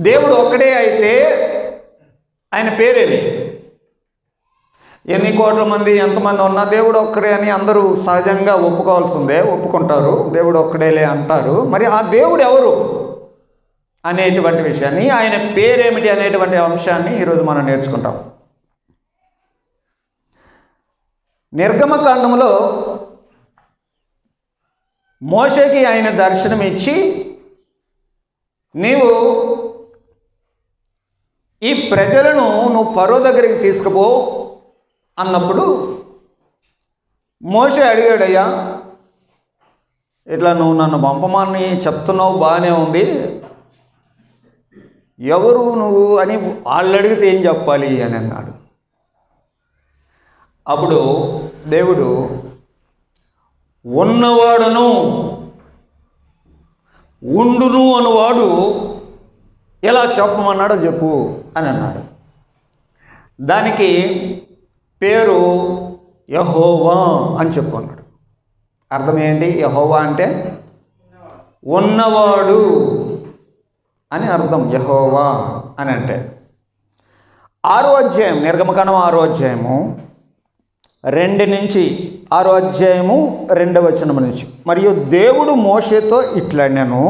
దేవుడు ఒక్కడే అయితే ఆయన పేరేమి? ఎన్ని కోట్ల మంది ఎంతమంది ఉన్నా దేవుడు ఒక్కడే అని అందరూ సహజంగా ఒప్పుకోవాల్సిందే, ఒప్పుకుంటారు. దేవుడు ఒక్కడేలే అంటారు. మరి ఆ దేవుడు ఎవరు అనేటువంటి విషయాన్ని, ఆయన పేరేమిటి అనేటువంటి అంశాన్ని ఈరోజు మనం నేర్చుకుంటాం. నిర్గమకాండములో మోషేకి ఆయన దర్శనం ఇచ్చి, నీవు ఈ ప్రజలను నువ్వు ఫరో దగ్గరికి తీసుకుపో అన్నప్పుడు మోషే అడిగాడయ్యా, ఇట్లా నువ్వు నన్ను పంపమని చెప్తున్నావు, బాగానే ఉంది, ఎవరు నువ్వు అని వాళ్ళు అడిగితే ఏం చెప్పాలి అని అన్నాడు. అప్పుడు దేవుడు ఉన్నవాడను ఉండును అనువాడు ఎలా చెప్పమన్నాడో చెప్పు అని అన్నాడు. దానికి పేరు యెహోవా అని చెప్పు అన్నాడు. అర్థం ఏంటి? యెహోవా అంటే ఉన్నవాడు అని అర్థం. యెహోవా అని అంటే 6వ అధ్యాయం, నిర్గమకాండం 6వ అధ్యాయము 2 నుంచి 6వ అధ్యాయము 2వ వచనం నుంచి. మరియు దేవుడు మోషేతో ఇట్లనెను,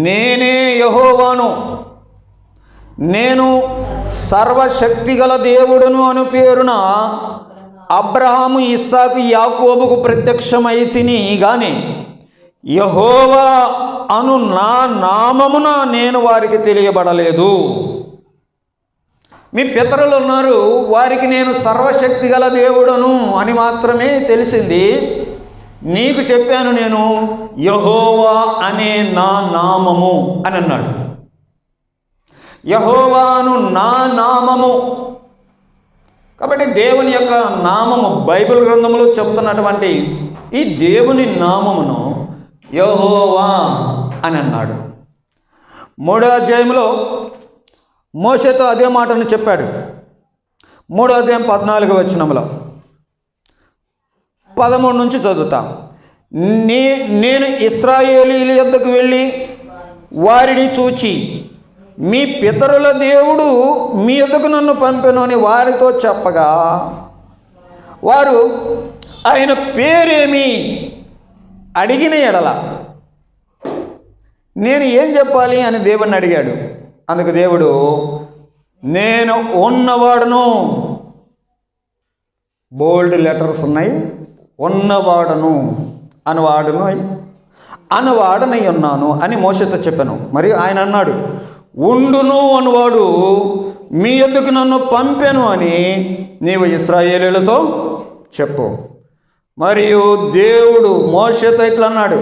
నేనే యెహోవాను, నేను సర్వశక్తిగల దేవుడును అను పేరున అబ్రహాము, ఇస్సాకు, యాకోబుకు ప్రత్యక్షమైతిని గాని యెహోవా అను నా నామమున నేను వారికి తెలియబడలేదు. మీ పితరులు ఉన్నారు, వారికి నేను సర్వశక్తి గల దేవుడను అని మాత్రమే తెలిసింది. నీకు చెప్పాను నేను యెహోవా అనే నా నామము అని అన్నాడు. యెహోవాను నా నామము. కాబట్టి దేవుని యొక్క నామము బైబిల్ గ్రంథంలో చెప్తున్నటువంటి ఈ దేవుని నామమును యెహోవా అని అన్నాడు. 3వ అధ్యాయంలో మోషేతో అదే మాటను చెప్పాడు. 3వ అధ్యాయం 14వ వచనంలో 13 నుంచి చదువుతాం. నేను ఇశ్రాయేలీయుల యొద్దకు వెళ్ళి వారిని చూచి, మీ పితరుల దేవుడు మీ యొద్దకు నన్ను పంపెను అని వారితో చెప్పగా, వారు ఆయన పేరేమి అడిగిన ఎడల నేను ఏం చెప్పాలి అని దేవుణ్ణి అడిగాడు. అందుకు దేవుడు, నేను ఉన్నవాడును, బోల్డ్ లెటర్స్ ఉన్నాయి, ఉన్నవాడను అనువాడనై ఉన్నాను అని మోషేతో చెప్పాను. మరియు ఆయన అన్నాడు, ఉండును అనువాడు మీ యొద్దకు నన్ను పంపెను అని నీవు ఇశ్రాయేలీయులతో చెప్పు. మరియు దేవుడు మోషేతో ఇట్లా అన్నాడు,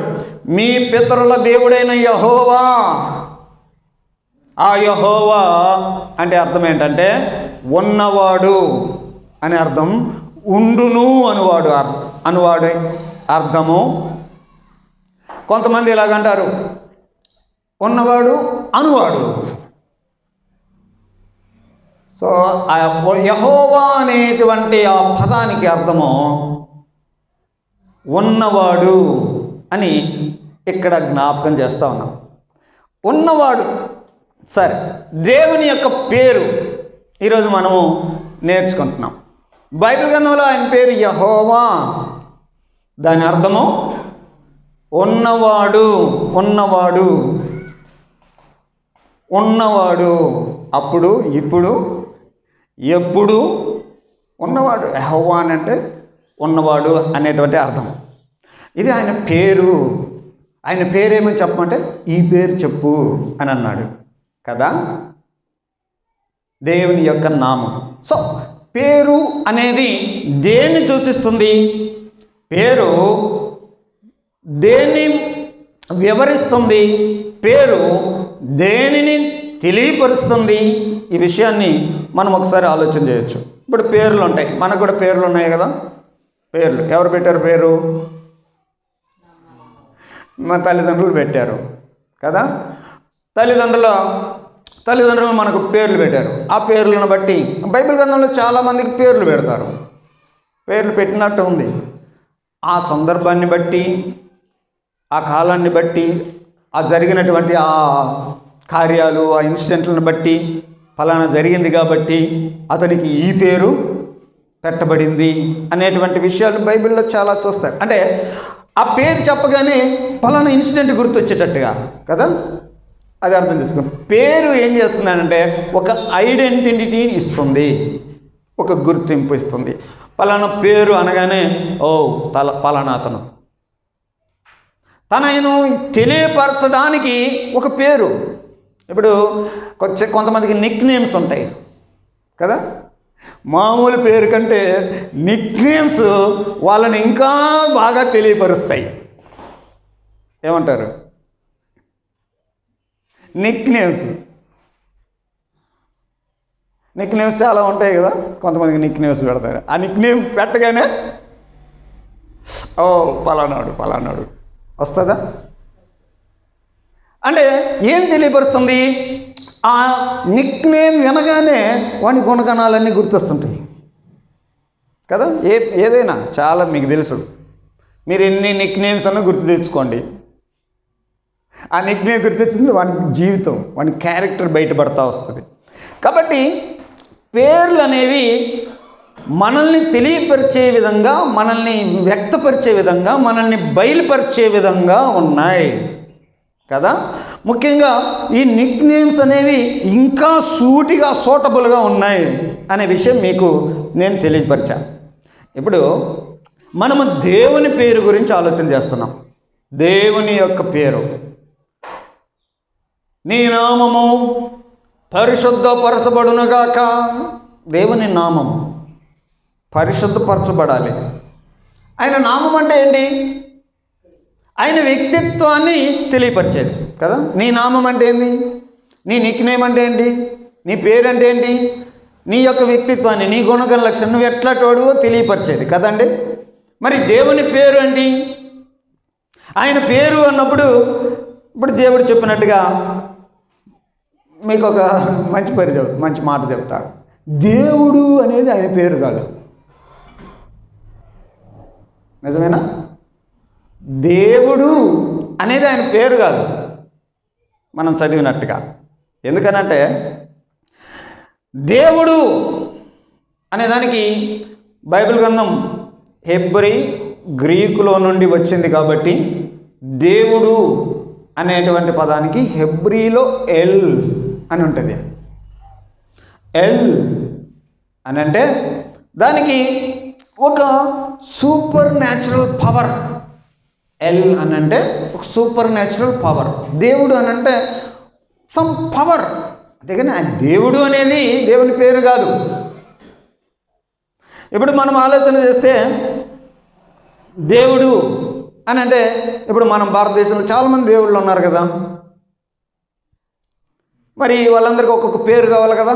మీ పితరుల దేవుడైన యెహోవా. ఆ యెహోవా అంటే అర్థం ఏంటంటే ఉన్నవాడు అని అర్థం. ఉండును అనువాడు అర్థము. కొంతమంది ఇలాగంటారు, ఉన్నవాడు అనువాడు. సో ఆ యెహోవా అనేటువంటి ఆ పదానికి అర్థము ఉన్నవాడు అని ఇక్కడ జ్ఞాపకం చేస్తూ ఉన్నాం. ఉన్నవాడు. సరే, దేవుని యొక్క పేరు ఈరోజు మనము నేర్చుకుంటున్నాం. బైబిల్ గ్రంథంలో ఆయన పేరు యెహోవా. దాని అర్థము ఉన్నవాడు. అప్పుడు, ఇప్పుడు, ఎప్పుడు ఉన్నవాడు. యెహోవా అంటే ఉన్నవాడు అనేటువంటి అర్థం. ఇది ఆయన పేరు. ఆయన పేరేమని చెప్పమంటే ఈ పేరు చెప్పు అని అన్నాడు కదా, దేవుని యొక్క నామం. సో పేరు అనేది దేన్ని సూచిస్తుంది? పేరు దేన్ని వివరిస్తుంది? పేరు దేనిని తెలియపరుస్తుంది? ఈ విషయాన్ని మనం ఒకసారి ఆలోచన చేయొచ్చు. ఇప్పుడు పేర్లు ఉంటాయి, మనకు కూడా పేర్లు ఉన్నాయి కదా. పేర్లు ఎవరు పెట్టారు? పేరు మా తల్లిదండ్రులు పెట్టారు కదా. తల్లిదండ్రులు మనకు పేర్లు పెట్టారు. ఆ పేర్లను బట్టి బైబిల్ గ్రంథంలో చాలామందికి పేర్లు పెడతారు. పేర్లు పెట్టినట్టు ఉంది. ఆ సందర్భాన్ని బట్టి, ఆ కాలాన్ని బట్టి ఆ జరిగినటువంటి ఆ కార్యాలు, ఆ ఇన్సిడెంట్లను బట్టి ఫలానా జరిగింది కాబట్టి అతనికి ఈ పేరు పెట్టబడింది అనేటువంటి విషయాలు బైబిల్లో చాలా చూస్తారు. అంటే ఆ పేరు చెప్పగానే ఫలానా ఇన్సిడెంట్ గుర్తొచ్చేటట్టుగా కదా, అది అర్థం చేసుకోండి. పేరు ఏం చేస్తుందంటే ఒక ఐడెంటిటీని ఇస్తుంది, ఒక గుర్తింపు ఇస్తుంది. ఫలానా పేరు అనగానే ఓ ఫలానా అతను, తనను తెలియపరచడానికి ఒక పేరు. ఇప్పుడు కొంతమందికి నిక్ నేమ్స్ ఉంటాయి కదా, మామూలు పేరు కంటే నిక్ నేమ్స్ వాళ్ళని ఇంకా బాగా తెలియపరుస్తాయి. ఏమంటారు? నిక్ నేమ్స్ చాలా ఉంటాయి కదా, కొంతమందికి నిక్ నేమ్స్ పెడతారు. ఆ నిక్ నేమ్ పెట్టగానే ఓ పలానాడు వస్తుందా? అంటే ఏం తెలియపరుస్తుంది? ఆ నిక్ నేమ్ వినగానే వాని గుణగణాలన్నీ గుర్తొస్తుంటాయి కదా. ఏదైనా చాలా మీకు తెలుసు, మీరు ఎన్ని నిక్ నేమ్స్ అన్నా గుర్తు తెచ్చుకోండి, ఆ నిక్ నేమ్ గుర్తొచ్చింది వాని జీవితం, వాని క్యారెక్టర్ బయటపడతా వస్తుంది. కాబట్టి పేర్లు అనేవి మనల్ని తెలియపరిచే విధంగా, మనల్ని వ్యక్తపరిచే విధంగా, మనల్ని బయలుపరిచే విధంగా ఉన్నాయి కదా. ముఖ్యంగా ఈ నిక్ నేమ్స్ అనేవి ఇంకా సూటబుల్గా ఉన్నాయి అనే విషయం మీకు నేను తెలియపరిచాను. ఇప్పుడు మనము దేవుని పేరు గురించి ఆలోచన చేస్తున్నాం. దేవుని యొక్క పేరు, నీ నామము పరిశుద్ధపరచబడునుగాక. దేవుని నామము పరిశుద్ధపరచబడాలి. ఆయన నామం అంటే ఏంటి? ఆయన వ్యక్తిత్వాన్ని తెలియపరిచేది కదా. నీ నామం అంటే ఏంటి? నీ నిక్ నేమ్ అంటే ఏంటి? నీ పేరు అంటే ఏంటి? నీ యొక్క వ్యక్తిత్వాన్ని, నీ గుణగణ లక్షణం, నువ్వు ఎట్లాటోడు తెలియపరిచేది కదండి. మరి దేవుని పేరు ఏంటి? ఆయన పేరు అన్నప్పుడు ఇప్పుడు దేవుడు చెప్పినట్టుగా మీకు ఒక మంచి మాట చెప్తా. దేవుడు అనేది ఆయన పేరు కాదు, నిజమేనా? దేవుడు అనేది ఆయన పేరు కాదు మనం చదివినట్టుగా. ఎందుకనంటే దేవుడు అనేదానికి బైబిల్ గ్రంథం హెబ్రీ, గ్రీకులో నుండి వచ్చింది కాబట్టి దేవుడు అనేటువంటి పదానికి హెబ్రీలో ఎల్ అని ఉంటుంది. ఎల్ అని అంటే దానికి ఒక సూపర్ న్యాచురల్ పవర్. ఎల్ అని అంటే ఒక సూపర్ న్యాచురల్ పవర్. దేవుడు అని అంటే సమ్ పవర్. అంతేగాని ఆ దేవుడు అనేది దేవుని పేరు కాదు. ఇప్పుడు మనం ఆలోచన చేస్తే దేవుడు అని అంటే ఇప్పుడు మనం భారతదేశంలో చాలామంది దేవుళ్ళు ఉన్నారు కదా, మరి వాళ్ళందరికీ ఒక్కొక్క పేరు కావాలి కదా.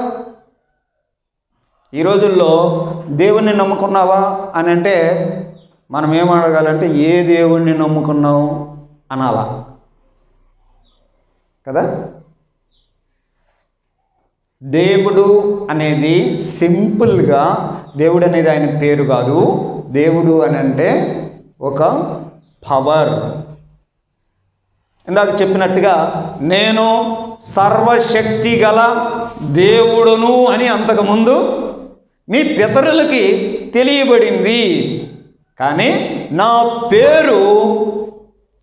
ఈ రోజుల్లో దేవుణ్ణి నమ్ముకున్నావా అని అంటే మనం ఏం అడగాలంటే ఏ దేవుణ్ణి నమ్ముకున్నావు అనాలా కదా. దేవుడు అనేది సింపుల్గా దేవుడు అనేది ఆయన పేరు కాదు. దేవుడు అని అంటే ఒక పవర్. ఇందాక చెప్పినట్టుగా నేను సర్వశక్తి గల దేవుడును అని అంతకుముందు మీ పితరులకి తెలియబడింది. కానీ నా పేరు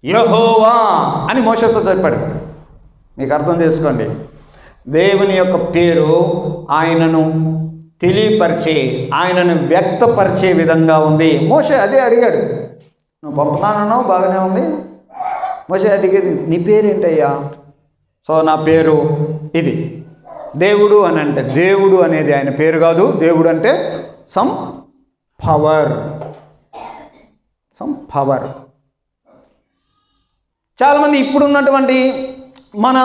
యెహోవా అని మోషేతో చెప్పాడు. మీకు అర్థం చేసుకోండి, దేవుని యొక్క పేరు ఆయనను తెలియపరిచే, ఆయనను వ్యక్తపరిచే విధంగా ఉంది. మోషే అదే అడిగాడు. నువ్వు పంపుతానన్నావు, బాగానే ఉంది. మోషే అడిగేది నీ పేరేంటయ్యా? సో నా పేరు ఇది. దేవుడు అని అంటే దేవుడు అనేది ఆయన పేరు కాదు. దేవుడు అంటే సమ్ పవర్. చాలామంది ఇప్పుడున్నటువంటి మన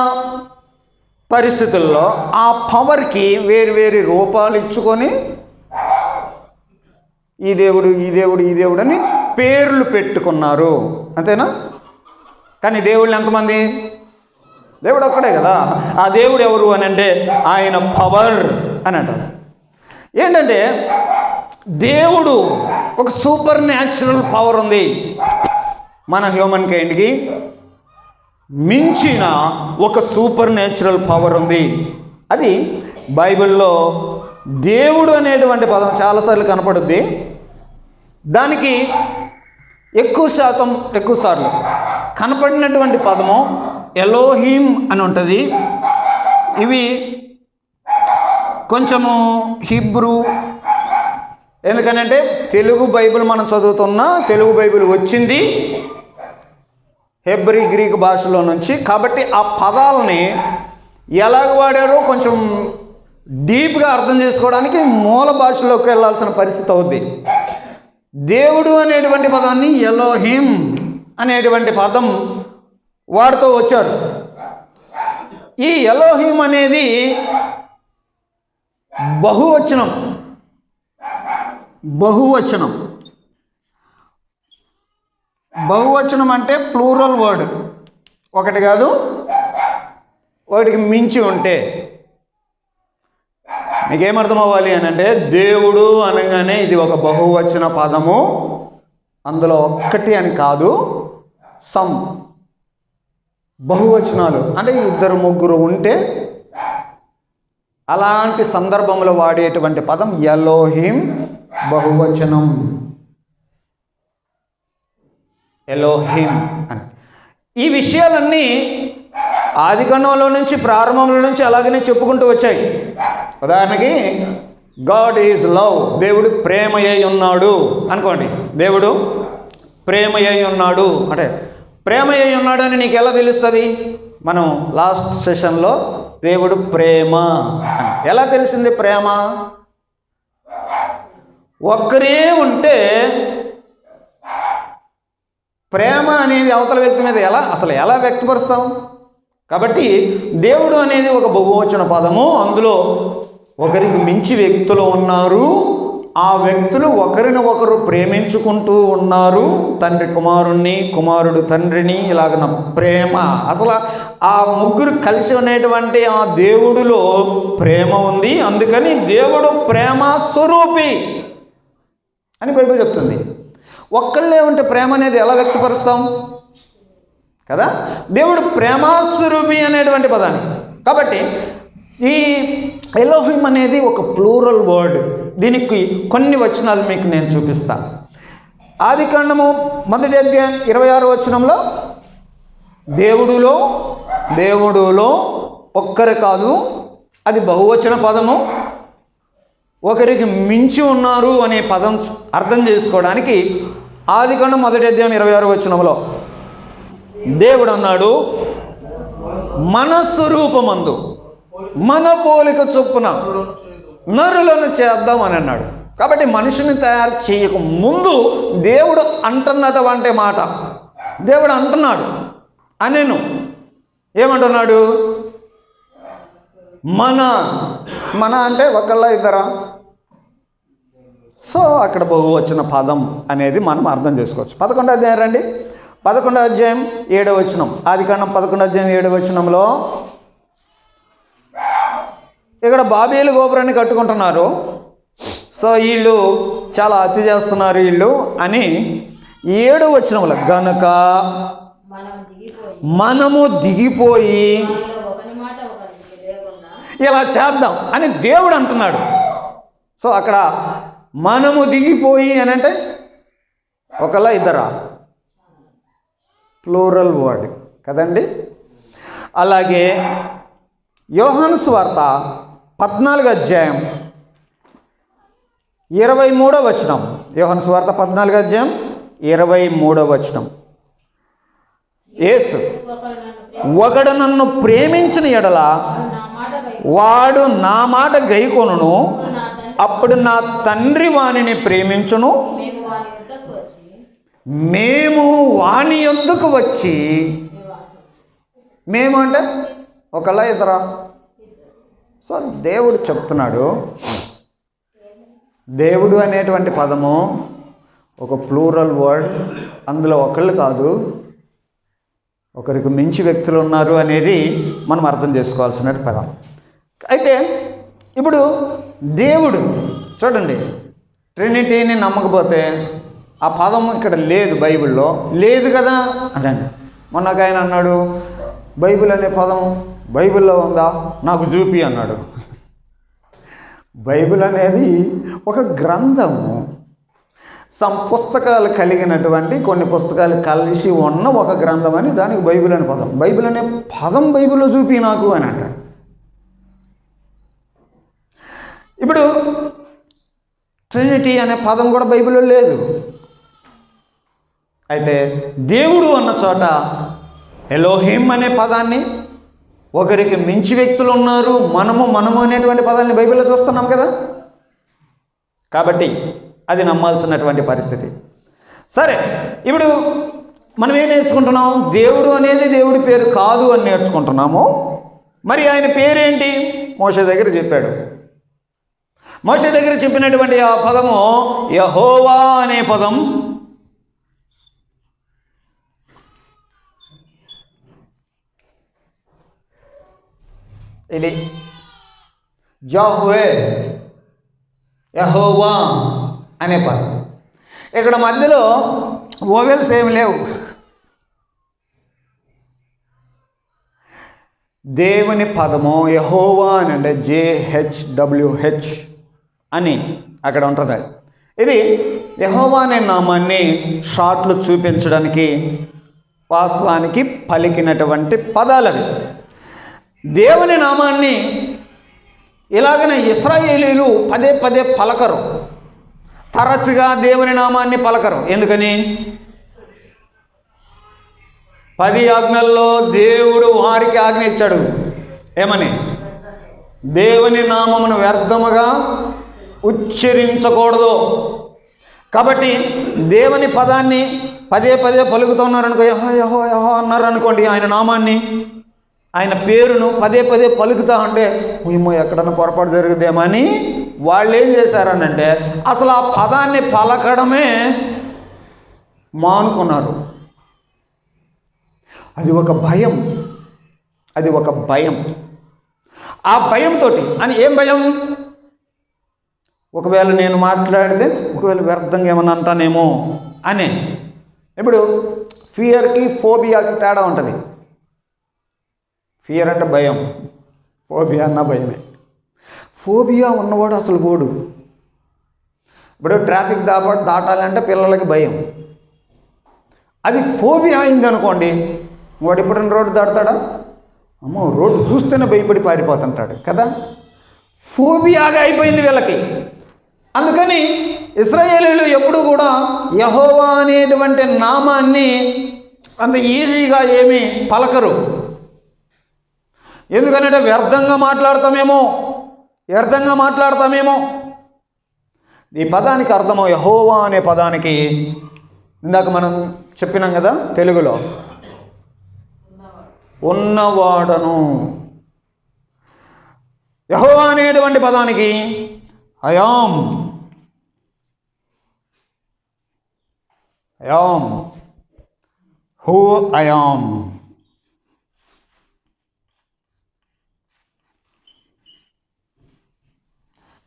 పరిస్థితుల్లో ఆ పవర్కి వేరు రూపాలు ఇచ్చుకొని ఈ దేవుడు అని పేర్లు పెట్టుకున్నారు, అంతేనా? కానీ దేవుళ్ళు ఎంతమంది? దేవుడు ఒక్కడే కదా. ఆ దేవుడు ఎవరు అని అంటే ఆయన పవర్ అని అంటారు. ఏంటంటే దేవుడు ఒక సూపర్ న్యాచురల్ పవర్ ఉంది మన హ్యూమన్ కైండ్కి. మించిన ఒక సూపర్ న్యాచురల్ పవర్ ఉంది. అది బైబిల్లో దేవుడు అనేటువంటి పదం చాలాసార్లు కనపడుద్ది. దానికి ఎక్కువసార్లు కనపడినటువంటి పదము ఎలోహిం అని ఉంటుంది. ఇవి కొంచెము హిబ్రూ, ఎందుకనంటే తెలుగు బైబిల్ మనం చదువుతున్నా తెలుగు బైబిల్ వచ్చింది హెబ్రీ గ్రీక్ భాషలో నుంచి. కాబట్టి ఆ పదాలని ఎలాగ వాడారో కొంచెం డీప్గా అర్థం చేసుకోవడానికి మూల భాషలోకి వెళ్ళాల్సిన పరిస్థితి అవుద్ది. దేవుడు అనేటువంటి పదాన్ని ఎలోహిం అనేటువంటి పదం వాడుతూ వచ్చారు. ఈ ఎలోహిం అనేది బహువచనం అంటే ప్లూరల్ వర్డ్. ఒకటి కాదు, ఒకటికి మించి ఉంటే. మీకేమర్థం అవ్వాలి అని అంటే, దేవుడు అనగానే ఇది ఒక బహువచన పదము, అందులో ఒక్కటి అని కాదు, బహువచనాలు అంటే 2-3 ఉంటే అలాంటి సందర్భంలో వాడేటువంటి పదం ఎలోహిం, బహువచనం ఎలోహిం అని. ఈ విషయాలన్నీ ఆదికాండంలో నుంచి ప్రారంభంలో నుంచి అలాగనే చెప్పుకుంటూ వచ్చాయి. ఉదాహరణకి గాడ్ ఈజ్ లవ్, దేవుడు ప్రేమయ్య ఉన్నాడు అనుకోండి. దేవుడు ప్రేమయ్య ఉన్నాడు అంటే ప్రేమయ్య ఉన్నాడు అని నీకు ఎలా తెలుస్తుంది? మనం లాస్ట్ సెషన్లో దేవుడు ప్రేమ అని ఎలా తెలిసింది? ప్రేమ ఒక్కరే ఉంటే ప్రేమ అనేది అవతల వ్యక్తి మీద ఎలా వ్యక్తపరుస్తాం? కాబట్టి దేవుడు అనేది ఒక బహువచన పదము. అందులో ఒకరికి మించి వ్యక్తులు ఉన్నారు. ఆ వ్యక్తులు ఒకరిని ఒకరు ప్రేమించుకుంటూ ఉన్నారు. తండ్రి కుమారుణ్ణి, కుమారుడు తండ్రిని, ఇలాగ ప్రేమ. అసలు ఆ ముగ్గురు కలిసి ఉండేటువంటి ఆ దేవుడిలో ప్రేమ ఉంది. అందుకని దేవుడు ప్రేమ స్వరూపి అని బైబిల్ చెప్తుంది. ఒక్కళ్ళే ఉంటే ప్రేమ అనేది ఎలా వ్యక్తపరుస్తాం కదా? దేవుడు ప్రేమాస్వరూపి అనేటువంటి పదాన్ని. కాబట్టి ఈ ఎలోహిం అనేది ఒక ప్లూరల్ వర్డ్. దీనికి కొన్ని వచనాలు మీకు నేను చూపిస్తాను. ఆదికాండము 1వ అధ్యాయం 26వ వచనంలో దేవుడులో ఒక్కరు కాదు, అది బహువచన పదము. ఒకరికి మించి ఉన్నారు అనే పదం అర్థం చేసుకోవడానికి ఆదికాండం 1వ అధ్యాయం 26వ వచనంలో దేవుడు అన్నాడు, మన స్వరూపమందు మన పోలిక చొప్పున నరులను చేద్దాం అని అన్నాడు. కాబట్టి మనిషిని తయారు చేయక ముందు దేవుడు అంటున్నటువంటి మాట, దేవుడు అంటున్నాడు అనేను ఏమంటున్నాడు? మన అంటే ఒకళ్ళ ఇద్దరా? సో అక్కడ బహువచన పదం అనేది మనం అర్థం చేసుకోవచ్చు. 11వ అధ్యాయం రండి. 11వ అధ్యాయం 7వ వచనం. ఆదికాండం 11వ అధ్యాయం 7వ వచనంలో ఇక్కడ బాబేలు గోపురాన్ని కట్టుకుంటున్నారు. సో వీళ్ళు చాలా అతి చేస్తున్నారు వీళ్ళు అని 7వ వచనంలో గనుక మనము దిగిపోయి ఇలా చేద్దాం అని దేవుడు అంటున్నాడు. సో అక్కడ మనము దిగిపోయి అని అంటే ఒకళ్ళ ఇద్దరా? ప్లూరల్ వర్డ్ కదండి. అలాగే యోహాను సువార్త 14వ అధ్యాయం 23వ వచనం. యోహాను సువార్త 14వ అధ్యాయం 23వ వచనం. యేసు, ఒకడు నన్ను ప్రేమించిన ఎడల వాడు నా మాట గైకొనును, అప్పుడు నా తండ్రి వానిని ప్రేమించును, మేము వాని యొద్దకు వచ్చి. మేము అంటే ఒకళ్ళ ఇద్దరా? సో దేవుడు చెప్తున్నాడు, దేవుడు అనేటువంటి పదము ఒక ప్లూరల్ వర్డ్. అందులో ఒకళ్ళు కాదు, ఒకరికి మించి వ్యక్తులు ఉన్నారు అనేది మనం అర్థం చేసుకోవాల్సిన పదం. అయితే ఇప్పుడు దేవుడు చూడండి, ట్రినిటీని నమ్మకపోతే ఆ పదం ఇక్కడ లేదు, బైబిల్లో లేదు కదా అంటే. మొన్న ఆయన అన్నాడు, బైబిల్ అనే పదం బైబిల్లో ఉందా, నాకు చూపి అన్నాడు. బైబిల్ అనేది ఒక గ్రంథము, పుస్తకాలు కలిగినటువంటి కొన్ని పుస్తకాలు కలిసి ఉన్న ఒక గ్రంథం అని దానికి బైబిల్ అనే పదం. బైబిల్ అనే పదం బైబిల్లో చూపి నాకు అని అంటాడు. ఇప్పుడు ట్రినిటీ అనే పదం కూడా బైబిల్లో లేదు. అయితే దేవుడు అన్న చోట ఎలోహిం అనే పదాన్ని, ఒకరికి మించి వ్యక్తులు ఉన్నారు, మనము అనేటువంటి పదాన్ని బైబిల్లో చూస్తున్నాం కదా. కాబట్టి అది నమ్మాల్సినటువంటి పరిస్థితి. సరే, ఇప్పుడు మనం ఏం నేర్చుకుంటున్నాం? దేవుడు అనేది దేవుడి పేరు కాదు అని నేర్చుకుంటున్నాము. మరి ఆయన పేరేంటి? మోషే దగ్గర చెప్పాడు. మోషే దగ్గర చెప్పినటువంటి ఆ పదము యెహోవా అనే పదం. ఇది యెహోవే, యెహోవా అనే పదం. ఇక్కడ మధ్యలో ఓవెల్స్ ఏమి లేవు. దేవుని పదము యెహోవా అని అంటే JHWH అని అక్కడ ఉంటుంది. ఇది యెహోవా అనే నామాన్ని షార్ట్లు చూపించడానికి వాస్తవానికి పలికినటువంటి పదాలు అవి. దేవుని నామాన్ని ఇలాగనే ఇశ్రాయేలీలు పదే పదే పలకరు, తరచుగా దేవుని నామాన్ని పలకరు. ఎందుకని? 10 ఆజ్ఞల్లో దేవుడు వారికి ఆజ్ఞ ఇచ్చాడు. ఏమని? దేవుని నామమును వ్యర్థముగా ఉచ్చరించకూడదు. కాబట్టి దేవుని పదాన్ని పదే పదే పలుకుతున్నారనుకో, యహో యహో యహో అన్నారు అనుకోండి, ఆయన నామాన్ని, ఆయన పేరును పదే పదే పలుకుతా ఉంటే ఏమో ఎక్కడన్నా పొరపాటు జరుగుదేమో అని వాళ్ళు ఏం చేశారనంటే అసలు ఆ పదాన్ని పలకడమే మానుకున్నారు. అది ఒక భయం, అది ఒక భయం. ఆ భయంతో అని ఏం భయం? ఒకవేళ నేను మాట్లాడితే ఒకవేళ వ్యర్థంగా ఏమన్నా అంటానేమో అని. ఇప్పుడు ఫియర్కి ఫోబియాకి తేడా ఉంటుంది. ఫియర్ అంటే భయం, ఫోబియా అన్న భయమే. ఫోబియా ఉన్నవాడు అసలు పోడు. ఇప్పుడు ట్రాఫిక్ దాటాలంటే పిల్లలకి భయం. అది ఫోబియా అయింది అనుకోండి, వాడు ఎప్పుడైనా రోడ్డు దాటుతాడా? అమ్మో, రోడ్డు చూస్తేనే భయపడి పారిపోతుంటాడు కదా. ఫోబియాగా అయిపోయింది వీళ్ళకి. అందుకని ఇశ్రాయేలీయులు ఎప్పుడు కూడా యెహోవా అనేటువంటి నామాన్ని అంత ఈజీగా ఏమీ పలకరు. ఎందుకంటే వ్యర్థంగా మాట్లాడతామేమో. ఈ పదానికి అర్థము యెహోవా అనే పదానికి ఇందాక మనం చెప్పినాం కదా తెలుగులో, ఉన్నవాడను. యెహోవా అనేటువంటి పదానికి అయామ్, హూ అయామ్.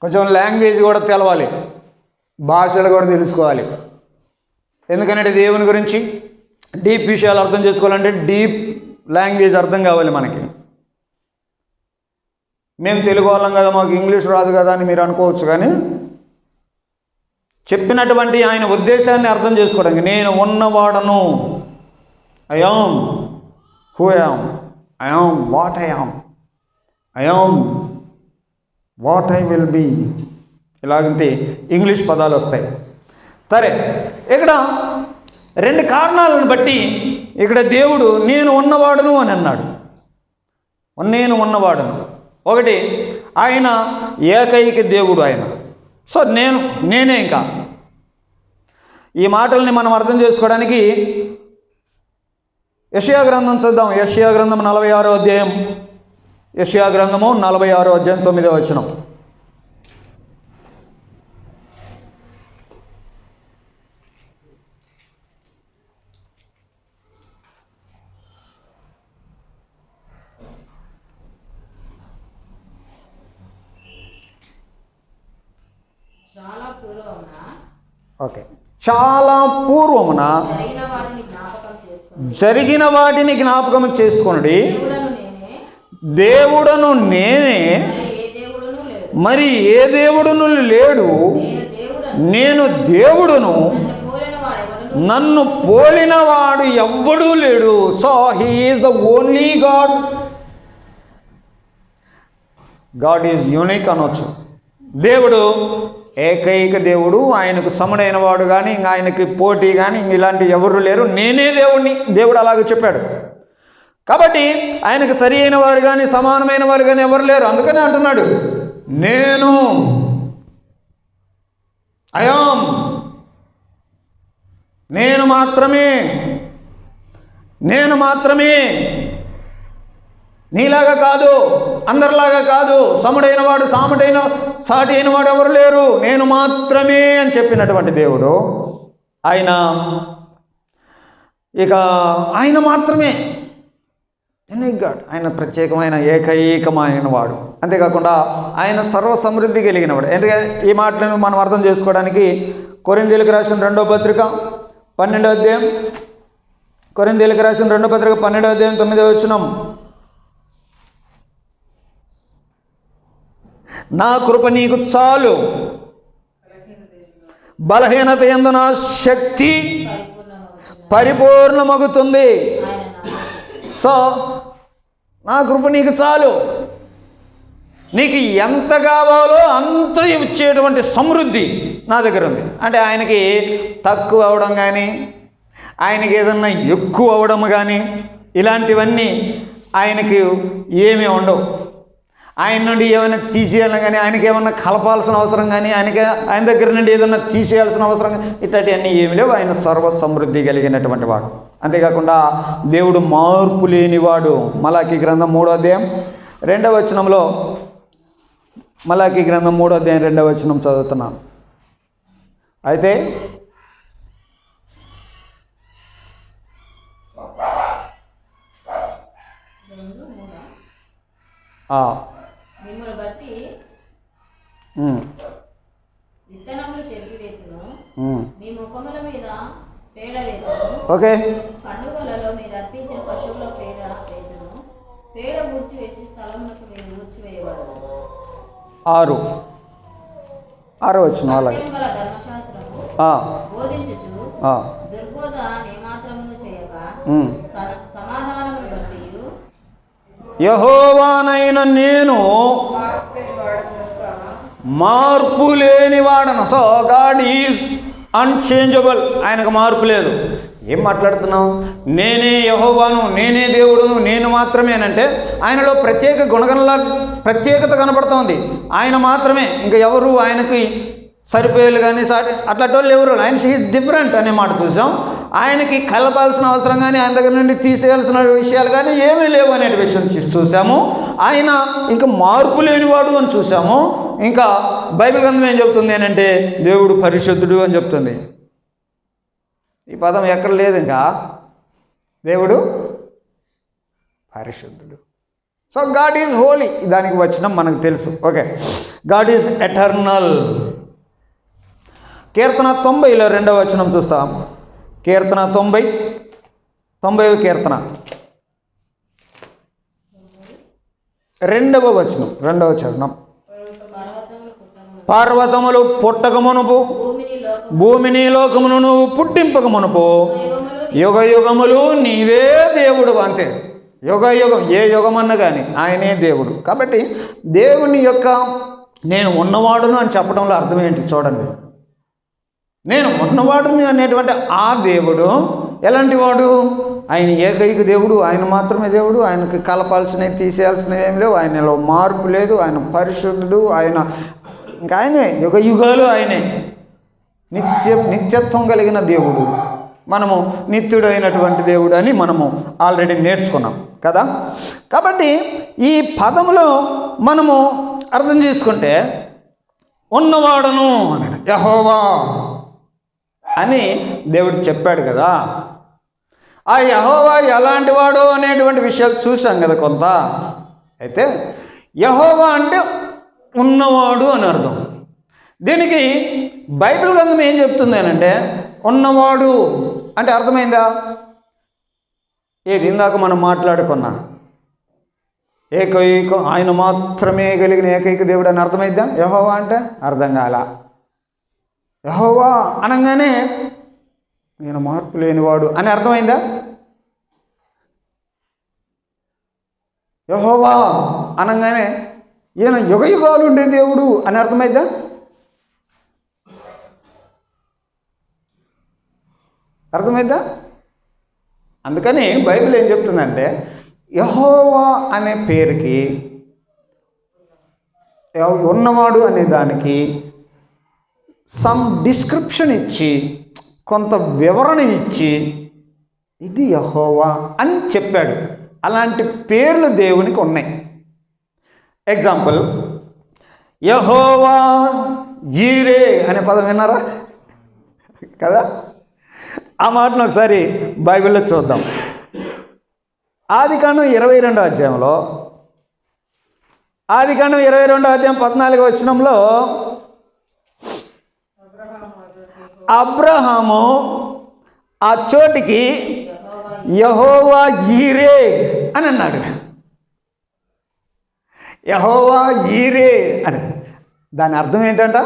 కొంచెం లాంగ్వేజ్ కూడా తెలవాలి, భాషలు కూడా తెలుసుకోవాలి. ఎందుకంటే దేవుని గురించి డీప్ విషయాలు అర్థం చేసుకోవాలంటే డీప్ లాంగ్వేజ్ అర్థం కావాలి మనకి. మేము తెలుగు వాళ్ళం కదా, మాకు ఇంగ్లీష్ రాదు కదా అని మీరు అనుకోవచ్చు. కానీ చెప్పినటువంటి ఆయన ఉద్దేశాన్ని అర్థం చేసుకోవడానికి, నేను ఉన్నవాడను, I am, who I am, I am what I am, I am what I will be, ఇలాగంటే ఇంగ్లీష్ పదాలు వస్తాయి. సరే, ఇక్కడ 2 కారణాలను బట్టి ఇక్కడ దేవుడు నేను ఉన్నవాడును అని అన్నాడు. నేను ఉన్నవాడును. ఒకటి, ఆయన ఏకైక దేవుడు ఆయన. సో నేనే. ఇంకా ఈ మాటల్ని మనం అర్థం చేసుకోవడానికి యెషయా గ్రంథం చూద్దాం. యెషయా గ్రంథం 46వ అధ్యాయం. యెషయా గ్రంథము 46వ అధ్యాయం 9వ వచనం. ఓకే. చాలా పూర్వమున జరిగిన వాటిని జ్ఞాపకం చేసుకొనుడి, దేవుడను నేనే, మరి ఏ దేవుడును లేడు. నేను దేవుడును, నన్ను పోలినవాడు ఎవ్వడూ లేడు. So he is the only God. God is unique అనొచ్చు. దేవుడు ఏకైక దేవుడు, ఆయనకు సముడైన వాడు కానీ ఇంకా ఆయనకి పోటీ కానీ ఇంక ఇలాంటి ఎవరు లేరు. నేనే దేవుడిని, దేవుడు అలాగే చెప్పాడు. కాబట్టి ఆయనకు సరి అయిన వారు కానీ సమానమైన వారు కానీ ఎవరు లేరు. అందుకనే అంటున్నాడు, నేను అయాం, నేను మాత్రమే, నీలాగా కాదు, అందరిలాగా కాదు, సముడైన వాడు సాటి అయిన వాడు ఎవరు లేరు, నేను మాత్రమే అని చెప్పినటువంటి దేవుడు ఆయన. ఇక ఆయన మాత్రమే యూనిక్ గాడ్, ఆయన ప్రత్యేకమైన ఏకైకమైన వాడు. అంతేకాకుండా ఆయన సర్వ సమృద్ధి కలిగిన వాడు. ఎందుకంటే ఈ మాటలను మనం అర్థం చేసుకోవడానికి కొరింథీయులకు రాసిన 2వ పత్రిక 12వ అధ్యాయం, కొరింథీయులకు రాసిన 2వ పత్రిక 12వ అధ్యాయం 9వ వచనం, నా కృప నీకు చాలు, బలహీనత యందు నా శక్తి పరిపూర్ణమగుతుంది. సో నా కృప నీకు చాలు, నీకు ఎంత కావాలో అంత ఇచ్చేటువంటి సమృద్ధి నా దగ్గర ఉంది. అంటే ఆయనకి తక్కువ అవ్వడం కానీ, ఆయనకి ఏదన్నా ఎక్కువ అవ్వడం కానీ ఇలాంటివన్నీ ఆయనకి ఏమీ ఉండవు. ఆయన నుండి ఏమైనా తీసేయాలని కానీ, ఆయనకి ఏమన్నా కలపాల్సిన అవసరం కానీ, ఆయన దగ్గర నుండి ఏదన్నా తీసేయాల్సిన అవసరం కానీ ఇట్లాంటివన్నీ ఏమి లేవు. ఆయన సర్వ సమృద్ధి కలిగినటువంటి వాడు. అంతేకాకుండా దేవుడు మార్పు లేనివాడు. మలాకీ గ్రంథం 3వ అధ్యాయం 2వ వచనంలో, మలాకీ గ్రంథం 3వ అధ్యాయం 2వ వచనం చదువుతున్నాను. అయితే ఓకే, పండుగలలో మీరు అర్పించిన పశువుల పేడ ఊడ్చివేసి స్థలమునకు మీరు ఊడ్చివేయబడదు. 6వ వచనం అలాగే బోధించుచు దుర్బోధ ఏమాత్రమును చేయక సమాధానమును బట్టి యెహోవానైన నేను మార్పు లేనివాడను. సో గాడ్ ఈజ్ అన్చేంజబుల్, ఆయనకు మార్పు లేదు. ఏం మాట్లాడుతున్నావు? నేనే యెహోవాను, నేనే దేవుడును, నేను మాత్రమేనంటే ఆయనలో ప్రత్యేకత కనపడుతోంది. ఆయన మాత్రమే, ఇంకా ఎవరు ఆయనకి సరిపోయేలు కానీ అట్లాంటి వాళ్ళు ఎవరు. ఆయన షీఈస్ డిఫరెంట్ అనే మాట చూసాం. ఆయనకి కలపాల్సిన అవసరం కానీ, ఆయన దగ్గర నుండి తీసేయాల్సిన విషయాలు కానీ ఏమీ లేవు అనే విషయం చూసాము. ఆయన ఇంకా మార్పు లేనివాడు అని చూసాము. ఇంకా బైబిల్ గ్రంథం ఏం చెప్తుంది అని అంటే దేవుడు పరిశుద్ధుడు అని చెప్తుంది. ఈ పదం ఎక్కడ లేదు. ఇంకా దేవుడు పరిశుద్ధుడు. సో గాడ్ ఈజ్ హోలీ, దానికి వచనం మనకు తెలుసు. Okay, God is eternal. కీర్తన 90లో 2వ వచనం చూస్తాం. కీర్తన 90వ కీర్తన 2వ వచనం, 2వ చరణం. పర్వతములు పుట్టకమునుపు, భూమిని లోకమును నువ్వు పుట్టింపకమునుపు, యుగ యుగములు నీవే దేవుడు. అంతే, యుగ యుగం, ఏ యుగం అన్నా కానీ ఆయనే దేవుడు. కాబట్టి దేవుని యొక్క నేను ఉన్నవాడును అని చెప్పడంలో అర్థం ఏంటి చూడండి. నేను ఉన్నవాడుని అనేటువంటి ఆ దేవుడు ఎలాంటి వాడు? ఆయన ఏకైక దేవుడు, ఆయన మాత్రమే దేవుడు. ఆయనకి కలపాల్సినవి తీసేయాల్సినవి ఏం లేవు. ఆయనలో మార్పు లేదు. ఆయన పరిశుద్ధుడు. ఇంకా ఆయనే యుగ యుగాలు ఆయనే నిత్యత్వం కలిగిన దేవుడు. మనము నిత్యుడైనటువంటి దేవుడు అని మనము ఆల్రెడీ నేర్చుకున్నాం కదా. కాబట్టి ఈ పదములో మనము అర్థం చేసుకుంటే ఉన్నవాడును అన్నాడు యెహోవా అని దేవుడు చెప్పాడు కదా. ఆ యెహోవా ఎలాంటి వాడు అనేటువంటి విషయాలు చూసాం కదా కొంత. అయితే యెహోవా అంటే ఉన్నవాడు అని అర్థం. దీనికి బైబిల్ గ్రంథం ఏం చెప్తుంది అంటే ఉన్నవాడు అంటే అర్థమైందా? ఏది ఇందాక మనం మాట్లాడుకున్నా ఆయన మాత్రమే కలిగిన ఏకైక దేవుడు అని అర్థమైద్దా? యెహోవా అంటే అర్థం కాల. యెహోవా అనగానే నేను మార్పు లేనివాడు అని అర్థమైందా? యెహోవా అనగానే ఈయన యుగయుగాలు ఉండే దేవుడు అని అర్థమైద్దా? అర్థమైద్దా? అందుకని బైబిల్ ఏం చెప్తుందంటే యెహోవా అనే పేరుకి ఉన్నవాడు అనే దానికి సమ్ డిస్క్రిప్షన్ ఇచ్చి కొంత వివరణ ఇచ్చి ఇది యెహోవా అని చెప్పాడు. అలాంటి పేర్లు దేవునికి ఉన్నాయి. ఎగ్జాంపుల్, యెహోవా ఈరే అనే పదం విన్నారా కదా? ఆ మాటను ఒకసారి బైబిల్లో చూద్దాం. ఆదికాండం 22వ అధ్యాయంలో, ఆదికాండం 22వ అధ్యాయం 14వ వచనంలో అబ్రహాము ఆ చోటికి యెహోవా ఈరే అని అన్నాడు. యెహోవా ఈరే అని దాని అర్థం ఏంటంట?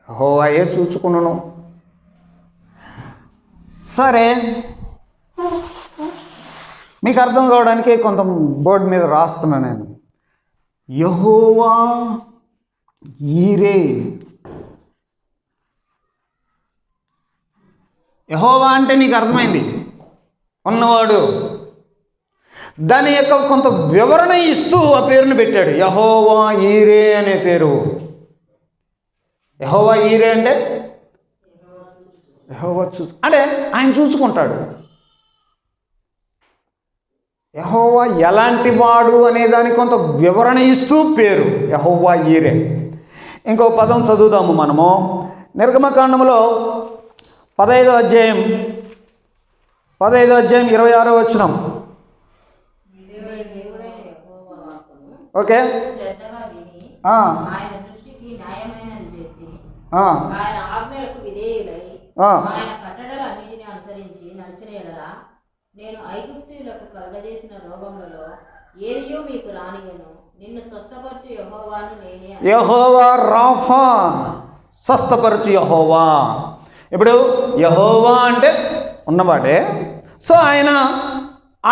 యెహోవాయే చూసుకున్నాను. సరే, మీకు అర్థం కావడానికి కొంత బోర్డు మీద రాస్తున్నాను నేను. యెహోవా ఈరే. యెహోవా అంటే నీకు అర్థమైంది, ఉన్నవాడు. దాని యొక్క కొంత వివరణ ఇస్తూ ఆ పేరుని పెట్టాడు, యెహోవా ఈరే అనే పేరు. యెహోవా ఈరే అంటే యెహోవా అంటే ఆయన చూసుకుంటాడు. యెహోవా ఎలాంటి వాడు అనే దానికి కొంత వివరణ ఇస్తూ పేరు యెహోవా ఈరే. ఇంకో పదం చదువుదాము మనము. నిర్గమకాండములో 15వ అధ్యాయం 26వ వచనం. ఓకే, శ్రద్ధగా విని ఆయన దృష్టికి న్యాయమైనది చేసి ఆయన ఆజ్ఞలకు విధేయులై ఆయన కట్టడలన్నిటిని అనుసరించి నడిచిన యెడల నేను ఐగుప్తీయులకు కలుగజేసిన రోగములలో ఏదియో మీకు రానియను. నిన్ను స్వస్థపరచు యెహోవాను నేనే. యెహోవా రాఫా, స్వస్థపరచు యెహోవా. ఇప్పుడు యెహోవా అంటే ఉన్నవాడే. సో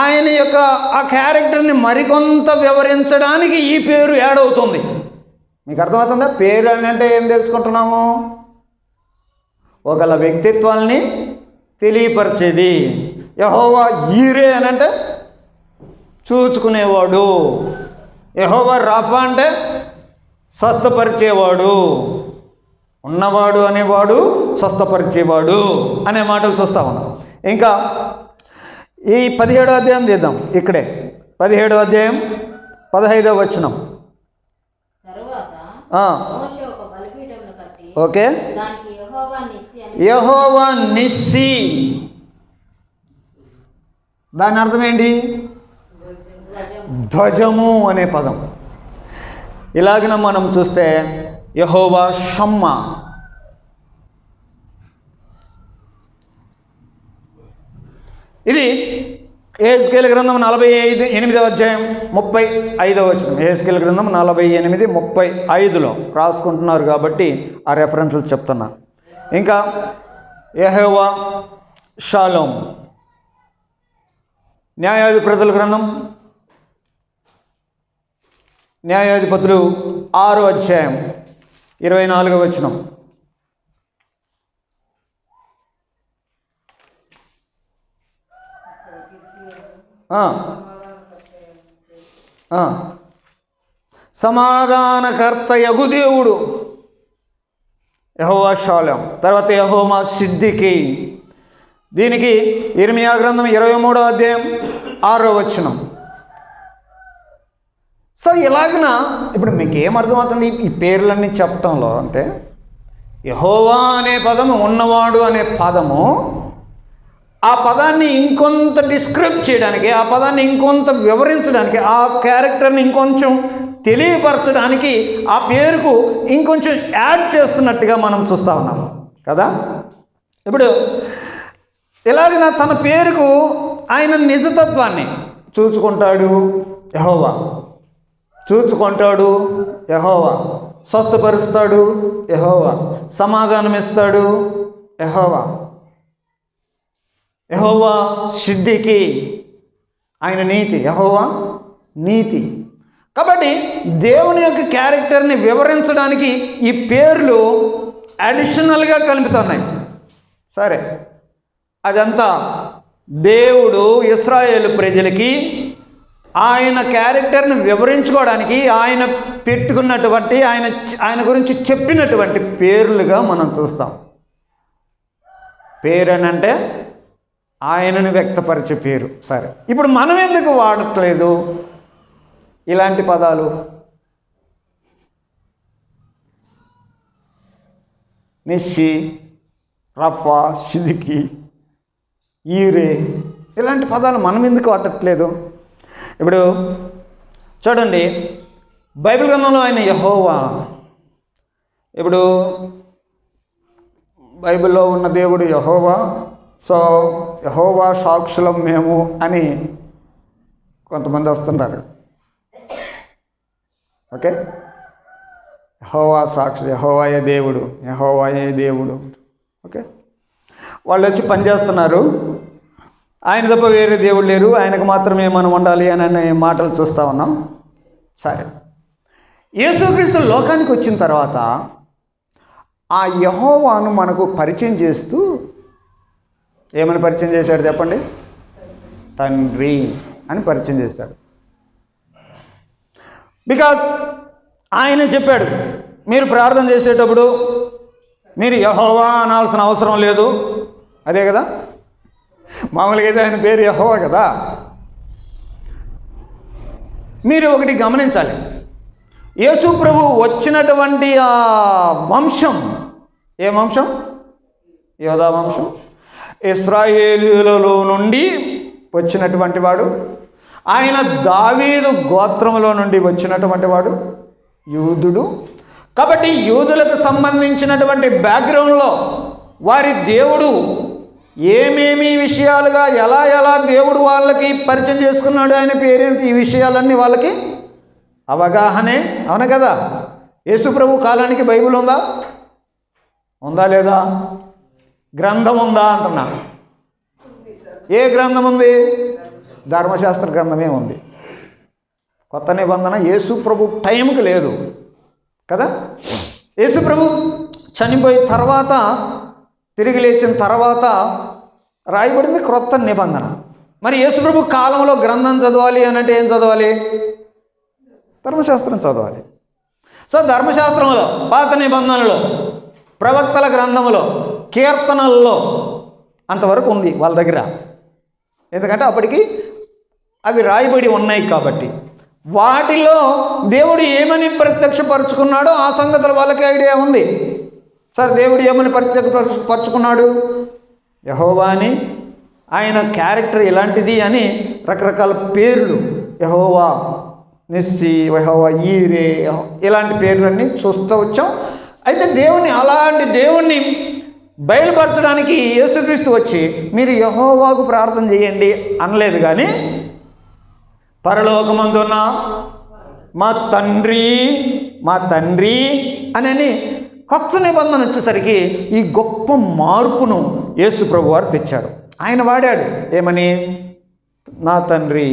ఆయన యొక్క ఆ క్యారెక్టర్ని మరికొంత వివరించడానికి ఈ పేరు యాడ్ అవుతుంది. మీకు అర్థమవుతుందా? పేరు అని అంటే ఏం తెలుసుకుంటున్నాము? ఒకళ్ళ వ్యక్తిత్వాల్ని తెలియపరిచేది. యెహోవా ఈరే అని అంటే చూచుకునేవాడు. యెహోవా రాఫా అంటే స్వస్థపరిచేవాడు. ఉన్నవాడు అనేవాడు, స్వస్థపరిచేవాడు అనే మాటలు చూస్తా ఉన్నాం. ఇంకా ఈ 17వ అధ్యాయం చేద్దాం. ఇక్కడే 17వ అధ్యాయం 15వ వచనం. ఓకే, యెహోవా నిస్సి. దాని అర్థం ఏంటి? ధ్వజము అనే పదం. ఇలాగిన మనం చూస్తే యెహోవా షమ్మా. ఇది యెహెజ్కేలు గ్రంథం 48వ అధ్యాయం 35వ వచనం. యెహెజ్కేలు గ్రంథం 48:35లో రాసుకుంటున్నారు కాబట్టి ఆ రెఫరెన్స్లు చెప్తున్నా. ఇంకా యెహోవా షాలోమ్. న్యాయాధిపతుల గ్రంథం, న్యాయాధిపతులు 6వ అధ్యాయం 24వ వచనం. సమాధానకర్త యగు దేవుడు యెహోవా షాలోమ్. తర్వాత యెహోవా సిద్దికి. దీనికి ఇర్మియా గ్రంథం 23వ అధ్యాయం 6వ వచనం. సో ఇలాగన ఇప్పుడు మీకు ఏమర్థమవుతుంది ఈ పేర్లన్నీ చెప్పటంలో అంటే, యెహోవా అనే పదము, ఉన్నవాడు అనే పదము, ఆ పదాన్ని ఇంకొంత డిస్క్రైబ్ చేయడానికి, ఆ పదాన్ని ఇంకొంత వివరించడానికి, ఆ క్యారెక్టర్ని ఇంకొంచెం తెలియపరచడానికి ఆ పేరుకు ఇంకొంచెం యాడ్ చేస్తున్నట్టుగా మనం చూస్తూ ఉన్నాం కదా. ఇప్పుడు ఇలాగన తన పేరుకు ఆయన నిజతత్వాన్ని, చూసుకుంటాడు యెహోవా, చూసుకుంటాడు యెహోవా, స్వస్థపరుస్తాడు యెహోవా, సమాధానం ఇస్తాడు యెహోవా. యెహోవా సిద్ధికి, ఆయన నీతి, యెహోవా నీతి. కాబట్టి దేవుని యొక్క క్యారెక్టర్ని వివరించడానికి ఈ పేర్లు అడిషనల్గా కలుపుతున్నాయి. సరే, అదంతా దేవుడు ఇశ్రాయేలు ప్రజలకి ఆయన క్యారెక్టర్ని వివరించుకోవడానికి ఆయన పెట్టుకున్నటువంటి ఆయన గురించి చెప్పినటువంటి పేర్లుగా మనం చూస్తాం. పేరు అని అంటే ఆయనను వ్యక్తపరిచే పేరు. సరే, ఇప్పుడు మనం ఎందుకు వాడట్లేదు ఇలాంటి పదాలు? నిస్సి, రఫా, సిద్దికి, ఈరే ఇలాంటి పదాలు మనం ఎందుకు వాడట్లేదు? ఇప్పుడు చూడండి, బైబిల్ గ్రంథంలో ఆయన యెహోవా, ఇప్పుడు బైబిల్లో ఉన్న దేవుడు యెహోవా. సో యెహోవా సాక్షులం మేము అని కొంతమంది వస్తుంటారు. ఓకే, యెహోవా సాక్షి, యెహోవాయే దేవుడు, యెహోవాయే దేవుడు. ఓకే, వాళ్ళు వచ్చి పనిచేస్తున్నారు, ఆయన తప్ప వేరే దేవుడు లేరు, ఆయనకు మాత్రమే మనం ఉండాలి అని అనే మాటలు చూస్తూ ఉన్నాం. సరే, యేసుక్రీస్తు లోకానికి వచ్చిన తర్వాత ఆ యెహోవాను మనకు పరిచయం చేస్తూ ఏమని పరిచయం చేశాడు చెప్పండి? తండ్రి అని పరిచయం చేశాడు. బికాజ్ ఆయన చెప్పాడు, మీరు ప్రార్థన చేసేటప్పుడు మీరు యెహోవా అనాల్సిన అవసరం లేదు. అదే కదా, మామూలుగా అయితే ఆయన పేరు యెహోవా కదా. మీరు ఒకటి గమనించాలి, యేసు ప్రభు వచ్చినటువంటి ఆ వంశం ఏ వంశం? యోధా వంశం, ఇశ్రాయేలీయులలో నుండి వచ్చినటువంటి వాడు. ఆయన దావీదు గోత్రములో నుండి వచ్చినటువంటి వాడు, యూదుడు. కాబట్టి యూదులకు సంబంధించినటువంటి బ్యాక్గ్రౌండ్లో వారి దేవుడు ఏమేమి విషయాలుగా ఎలా దేవుడు వాళ్ళకి పరిచయం చేసుకున్నాడు, ఆయన పేరేంటి, ఈ విషయాలన్నీ వాళ్ళకి అవగాహనే. అవును కదా? యేసు ప్రభు కాలానికి బైబిల్ ఉందా? ఉందా లేదా? గ్రంథం ఉందా అంటున్నా. ఏ గ్రంథం ఉంది? ధర్మశాస్త్ర గ్రంథమే ఉంది. కొత్త నిబంధన యేసు ప్రభు టైంకి లేదు కదా. యేసు ప్రభు చనిపోయిన తర్వాత, తిరిగి లేచిన తర్వాత రాయబడింది క్రొత్త నిబంధన. మరి యేసు ప్రభు కాలంలో గ్రంథం చదవాలి అని అంటే ఏం చదవాలి? ధర్మశాస్త్రం చదవాలి. సో ధర్మశాస్త్రంలో, పాత నిబంధనలో, ప్రవక్తల గ్రంథంలో, కీర్తనల్లో అంతవరకు ఉంది వాళ్ళ దగ్గర. ఎందుకంటే అప్పటికి అవి రాయబడి ఉన్నాయి కాబట్టి వాటిలో దేవుడు ఏమని ప్రత్యక్షపరుచుకున్నాడో ఆ సంగతులు వాళ్ళకి ఐడియా ఉంది. సార్, దేవుడు ఏమని ప్రత్యక్షపరుచుకున్నాడు? యెహోవా అని, ఆయన క్యారెక్టర్ ఇలాంటిది అని రకరకాల పేర్లు, యెహోవా నిస్సి, యెహోవా ఈరే, ఇలాంటి పేర్లన్నీ చూస్తూ వచ్చాం. అయితే అలాంటి దేవుణ్ణి బయలుపరచడానికి యేసుక్రీస్తు వచ్చి మీరు యెహోవాకు ప్రార్థన చేయండి అనలేదు. కానీ పరలోకమందున్న మా తండ్రి అని కొత్త నిబంధన వచ్చేసరికి ఈ గొప్ప మార్పును యేసు ప్రభు వారు తెచ్చారు. ఆయన వాడాడు ఏమని? నా తండ్రి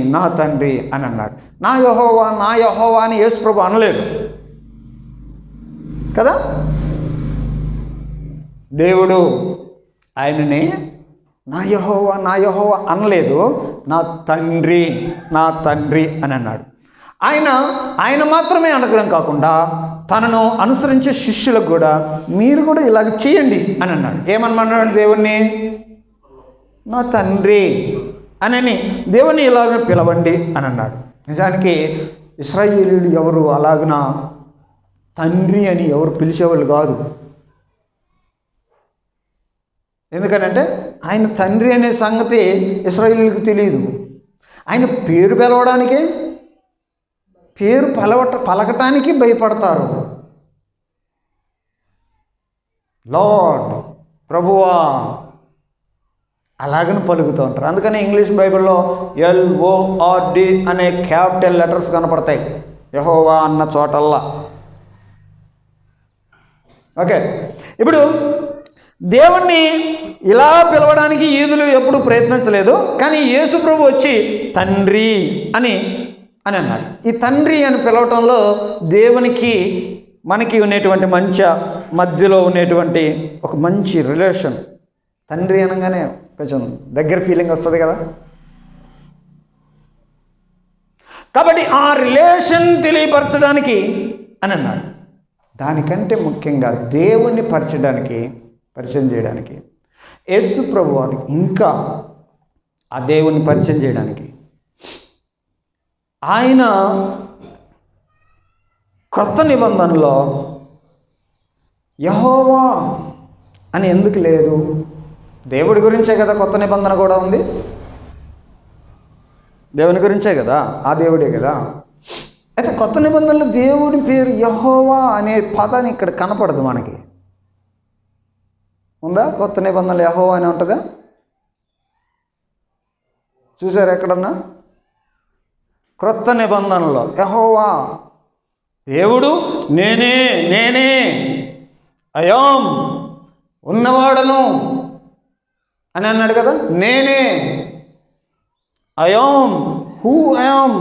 అని అన్నాడు. నా యెహోవా అని యేసు ప్రభు అనలేదు కదా. దేవుడు ఆయనని నా యెహోవా అనలేదు, నా తండ్రి అని అన్నాడు. ఆయన మాత్రమే అనగడం కాకుండా తనను అనుసరించే శిష్యులకు కూడా మీరు కూడా ఇలాగ చేయండి అని అన్నాడు. ఏమన్నాడు దేవుణ్ణి? నా తండ్రి అని దేవుణ్ణి ఇలాగ పిలవండి అని అన్నాడు. నిజానికి ఇశ్రాయేలీయులు ఎవరు అలాగన తండ్రి అని ఎవరు పిలిచేవాళ్ళు కాదు. ఎందుకనంటే ఆయన తండ్రి అనే సంగతి ఇశ్రాయేలీయులకు తెలియదు. ఆయన పేరు పిలవడానికే, పేరు పలకటానికి భయపడతారు. లార్డ్, ప్రభువా, అలాగని పలుకుతూ ఉంటారు. అందుకని ఇంగ్లీష్ బైబిల్లో LORD అనే క్యాపిటల్ లెటర్స్ కనపడతాయి యెహోవా అన్న చోటల్లా. ఓకే, ఇప్పుడు దేవుణ్ణి ఇలా పిలవడానికి యూదులు ఎప్పుడు ప్రయత్నించలేదు. కానీ యేసు ప్రభు వచ్చి తండ్రి అని అన్నాడు. ఈ తండ్రి అని పిలవటంలో దేవునికి మనకి ఉండేటువంటి మధ్యలో ఉండేటువంటి ఒక మంచి రిలేషన్. తండ్రి అనగానే కొంచెం దగ్గర ఫీలింగ్ వస్తుంది కదా. కాబట్టి ఆ రిలేషన్ తెలియపరచడానికి అని అన్నాడు. దానికంటే ముఖ్యంగా దేవుణ్ణి పరిచయం చేయడానికి యేసు ప్రభు వారు ఇంకా ఆ దేవుణ్ణి పరిచయం చేయడానికి ఆయన క్రొత్త నిబంధనలో యెహోవా అని ఎందుకు లేదు? దేవుడి గురించే కదా కొత్త నిబంధన కూడా ఉంది. దేవుని గురించే కదా, ఆ దేవుడే కదా. అయితే కొత్త నిబంధనలో దేవుడి పేరు యెహోవా అనే పదాన్ని ఇక్కడ కనపడదు మనకి. ఉందా? కొత్త నిబంధనలు యెహోవా అని ఉంటుందా? చూసారు ఎక్కడన్నా? క్రొత్త నిబంధనలో యెహోవా దేవుడు నేనే అయాం ఉన్నవాడను అని అన్నాడు కదా. నేనే అయాం హూ అయాం.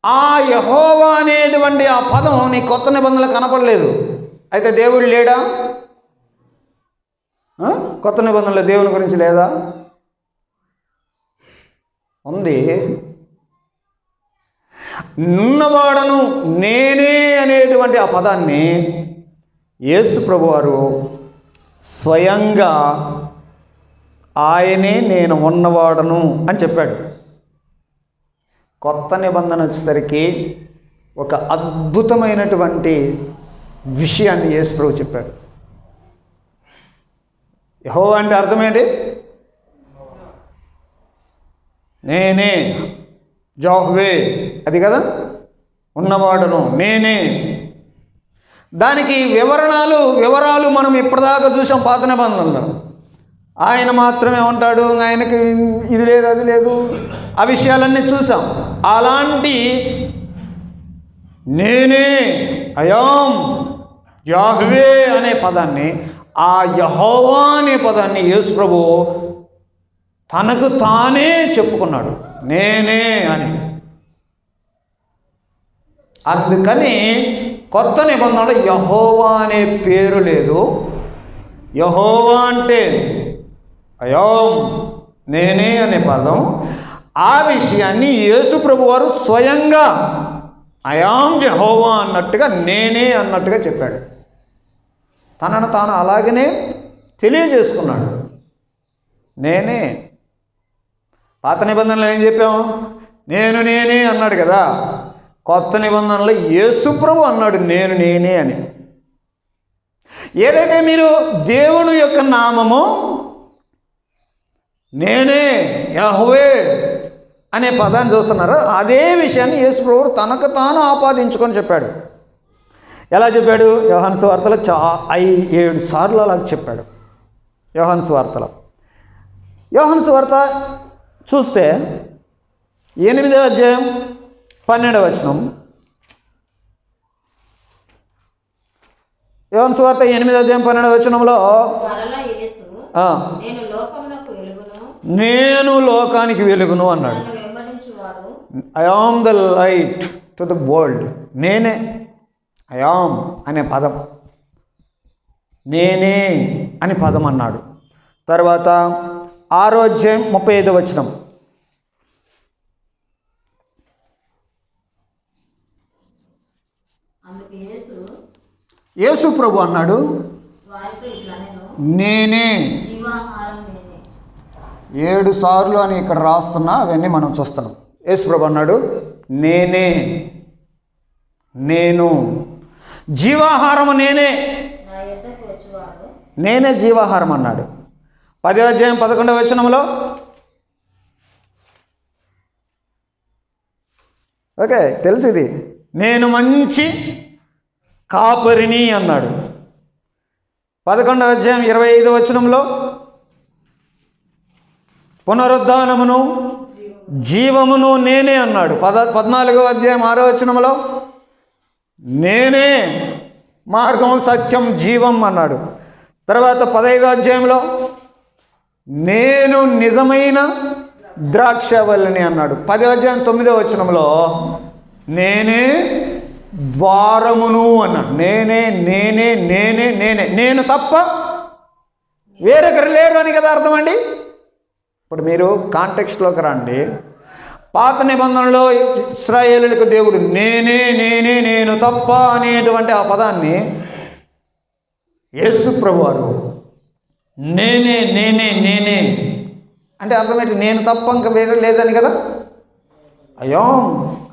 ఆ యెహోవా అనేటువంటి ఆ పదం నీ కొత్త నిబంధనలు కనపడలేదు. అయితే దేవుడు లేడా? కొత్త నిబంధనలో దేవుని గురించి లేదా? ఉంది. ఉన్నవాడను నేనే అనేటువంటి ఆ పదాన్ని యేసు ప్రభువారు స్వయంగా ఆయనే నేను ఉన్నవాడను అని చెప్పాడు. కొత్త నిబంధన వచ్చేసరికి ఒక అద్భుతమైనటువంటి విషయాన్ని యేసు ప్రభు చెప్పాడు. యెహోవా అంటే అర్థమేంటి? నేనే జాహ్వే, అది కదా, ఉన్నవాడును నేనే. దానికి వివరాలు మనం ఇప్పటిదాకా చూసాం పాత నిబంధనలో. ఆయన మాత్రమే ఉంటాడు, ఆయనకి ఇది లేదు అది లేదు, ఆ విషయాలన్నీ చూసాం. అలాంటి నేనే అయాం యాహ్వే అనే పదాన్ని, ఆ యెహోవా అనే పదాన్ని యేసు ప్రభు తనకు తానే చెప్పుకున్నాడు, నేనే అని. అందుకని కొత్త నిబంధనలో యెహోవా అనే పేరు లేదు. యెహోవా అంటే అయాం నేనే అనే పదం. ఆ విషయాన్ని యేసు ప్రభు వారు స్వయంగా అయాం యెహోవా అన్నట్టుగా, నేనే అన్నట్టుగా చెప్పాడు. తనను తాను అలాగనే తెలియజేసుకున్నాడు, నేనే. పాత నిబంధనలు ఏం చెప్పాము? నేనే అన్నాడు కదా. కొత్త నిబంధనలో యేసు ప్రభు అన్నాడు నేనే అని. ఏదైతే మీరు దేవుని యొక్క నామము నేనే యెహోవే అనే పదాన్ని చూస్తున్నారో అదే విషయాన్ని యేసు ప్రభు తనకు తాను ఆపాదించుకొని చెప్పాడు. ఎలా చెప్పాడు? యోహాను సువార్తలో 7 సార్లు అలా చెప్పాడు. యోహాను సువార్తలో, యోహాను సువార్త చూస్తే 8వ అధ్యాయం 12వ వచనం. యోహాను సువార్త 8వ అధ్యాయం 12వ వచనంలో నేను లోకానికి వెలుగును అన్నాడు. I am the light to the world. నేనే అయాం అనే పదం, నేనే అని పదం అన్నాడు. తర్వాత 6వ అధ్యాయం 35వ వచనం. యేసు ప్రభు అన్నాడు నేనే. 7 సార్లు అని ఇక్కడ రాస్తున్నా, అవన్నీ మనం చూస్తున్నాం. యేసు ప్రభు అన్నాడు నేనే, నేను జీవాహారము నేనే జీవాహారం అన్నాడు. 10వ అధ్యాయం 11వ వచనంలో ఓకే తెలుసు ఇది, నేను మంచి కాపరిని అన్నాడు. 11వ అధ్యాయం 25వ వచనంలో పునరుద్ధానమును జీవమును నేనే అన్నాడు. 14వ అధ్యాయం 6వ వచనంలో నేనే మార్గం సత్యం జీవం అన్నాడు. తర్వాత 15వ అధ్యాయంలో నేను నిజమైన ద్రాక్షవల్లిని అన్నాడు. 10వ అధ్యాయం 9వ వచనంలో నేనే ద్వారమును అన్నాడు. నేనే నేనే నేనే నేనే నేను తప్ప వేరొకరు లేరు అని కదా అర్థం అండి. ఇప్పుడు మీరు కాంటెక్స్ట్లోకి రండి. పాత నిబంధనలో ఇశ్రాయేలులకు దేవుడు నేనే నేనే నేను తప్ప అనేటువంటి ఆ పదాన్ని యేసు ప్రభువారు నేనే నేనే నేనే అంటే అర్థమేంటి? నేను తప్ప ఇంకా వేరే లేదని కదా. అయాం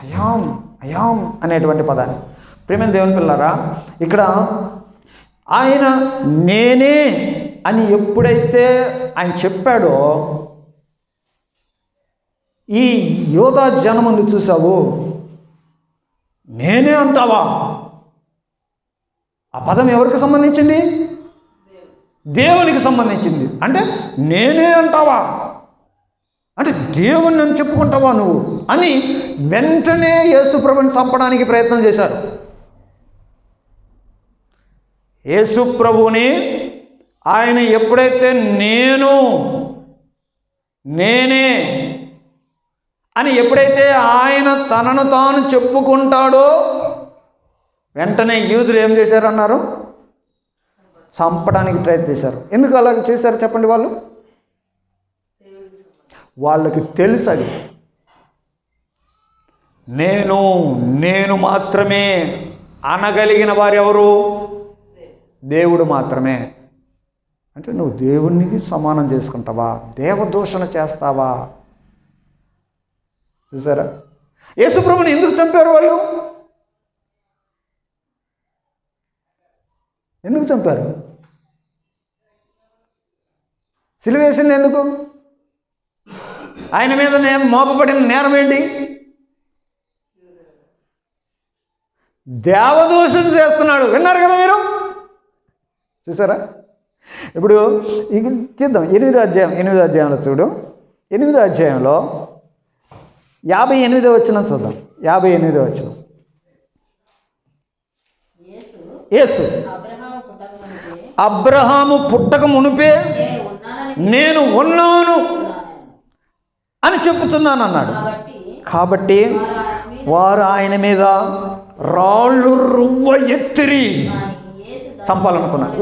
అయాం అయాం అనేటువంటి పదాన్ని. ప్రియమైన దేవుని పిల్లారా, ఇక్కడ ఆయన నేనే అని ఎప్పుడైతే ఆయన చెప్పాడో ఈ యోధా జనమును చూసావు, నేనే అంటావా? ఆ పదం ఎవరికి సంబంధించింది? దేవునికి సంబంధించింది. అంటే నేనే అంటావా అంటే దేవుణ్ణి అని చెప్పుకుంటావా నువ్వు అని వెంటనే యేసుప్రభుని చంపడానికి ప్రయత్నం చేశారు. యేసుప్రభుని ఆయన ఎప్పుడైతే నేనే అని ఎప్పుడైతే ఆయన తనను తాను చెప్పుకుంటాడో వెంటనే యూదులు ఏం చేశారన్నారు? చంపడానికి ప్రయత్నం చేశారు. ఎందుకు అలా చేశారు చెప్పండి? వాళ్ళకి తెలుసు అది నేను మాత్రమే అనగలిగిన వారు ఎవరు? దేవుడు మాత్రమే. అంటే నువ్వు దేవునికి సమానం చేసుకుంటావా? దేవదూషణ చేస్తావా? చూసారా? యేసుప్రభుని ఎందుకు చంపారు వాళ్ళు? ఎందుకు చంపారు? సిలువ వేసింది ఎందుకు? ఆయన మీద మోపబడిన నేరం ఏంటి? దేవదూషణ చేస్తున్నాడు. విన్నారు కదా మీరు? చూసారా? ఇప్పుడు ఇక చూద్దాం. 8వ అధ్యాయంలో చూడు. 8వ అధ్యాయంలో 58వ వచనం చూద్దాం. 58వ వచనం. యేసు అబ్రహాము పుట్టక మునిపే నేను ఉన్నాను అని చెప్పుతున్నాను అన్నాడు. కాబట్టి వారు ఆయన మీద రాళ్ళు రువ్వ ఎత్తిరి చంపాలనుకున్నారు.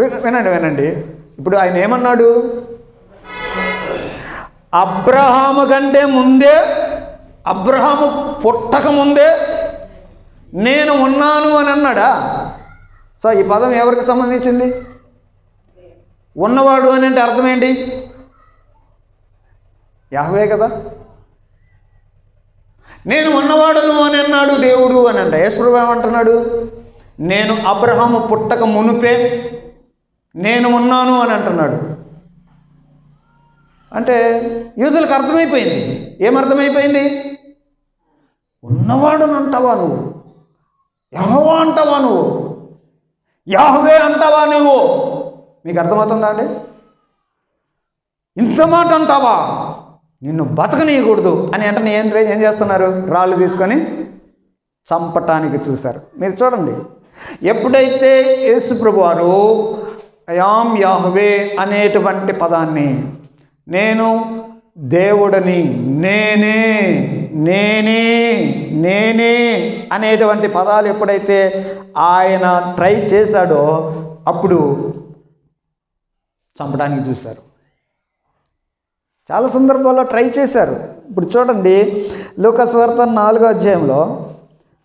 వినండి. ఇప్పుడు ఆయన ఏమన్నాడు? అబ్రహాము కంటే ముందే, అబ్రహాము పుట్టక ముందే నేను ఉన్నాను అని అన్నాడా? సో ఈ పదం ఎవరికి సంబంధించింది? ఉన్నవాడు అని అంటే అర్థం ఏంటి? యెహోవే కదా. నేను ఉన్నవాడును అని అన్నాడు దేవుడు అని అంటే యేసుప్రభు ఏమంటున్నాడు? నేను అబ్రహాము పుట్టక మునుపే నేను ఉన్నాను అని అంటున్నాడు. అంటే యూదులకు అర్థమైపోయింది. ఏమర్థమైపోయింది? ఉన్నవాడుని అంటావా నువ్వు? యెహోవా అంటావా నువ్వు? యెహోవే అంటావా నువ్వు? మీకు అర్థమవుతుందా అండి? ఇంత మాట అంటావా? నిన్ను బతకనీయకూడదు అని అంటే ఏం చేస్తున్నారు? రాళ్ళు తీసుకొని చంపటానికి చూశారు. మీరు చూడండి, ఎప్పుడైతే యేసుప్రభు వారు అయాం యెహోవే అనేటువంటి పదాన్ని, నేను దేవుడని, నేనే నేనే నేనే అనేటువంటి పదాలు ఎప్పుడైతే ఆయన ట్రై చేశాడో అప్పుడు చంపడానికి చూశారు. చాలా సందర్భాల్లో ట్రై చేశారు. ఇప్పుడు చూడండి, లూకా సువార్త 4వ అధ్యాయంలో,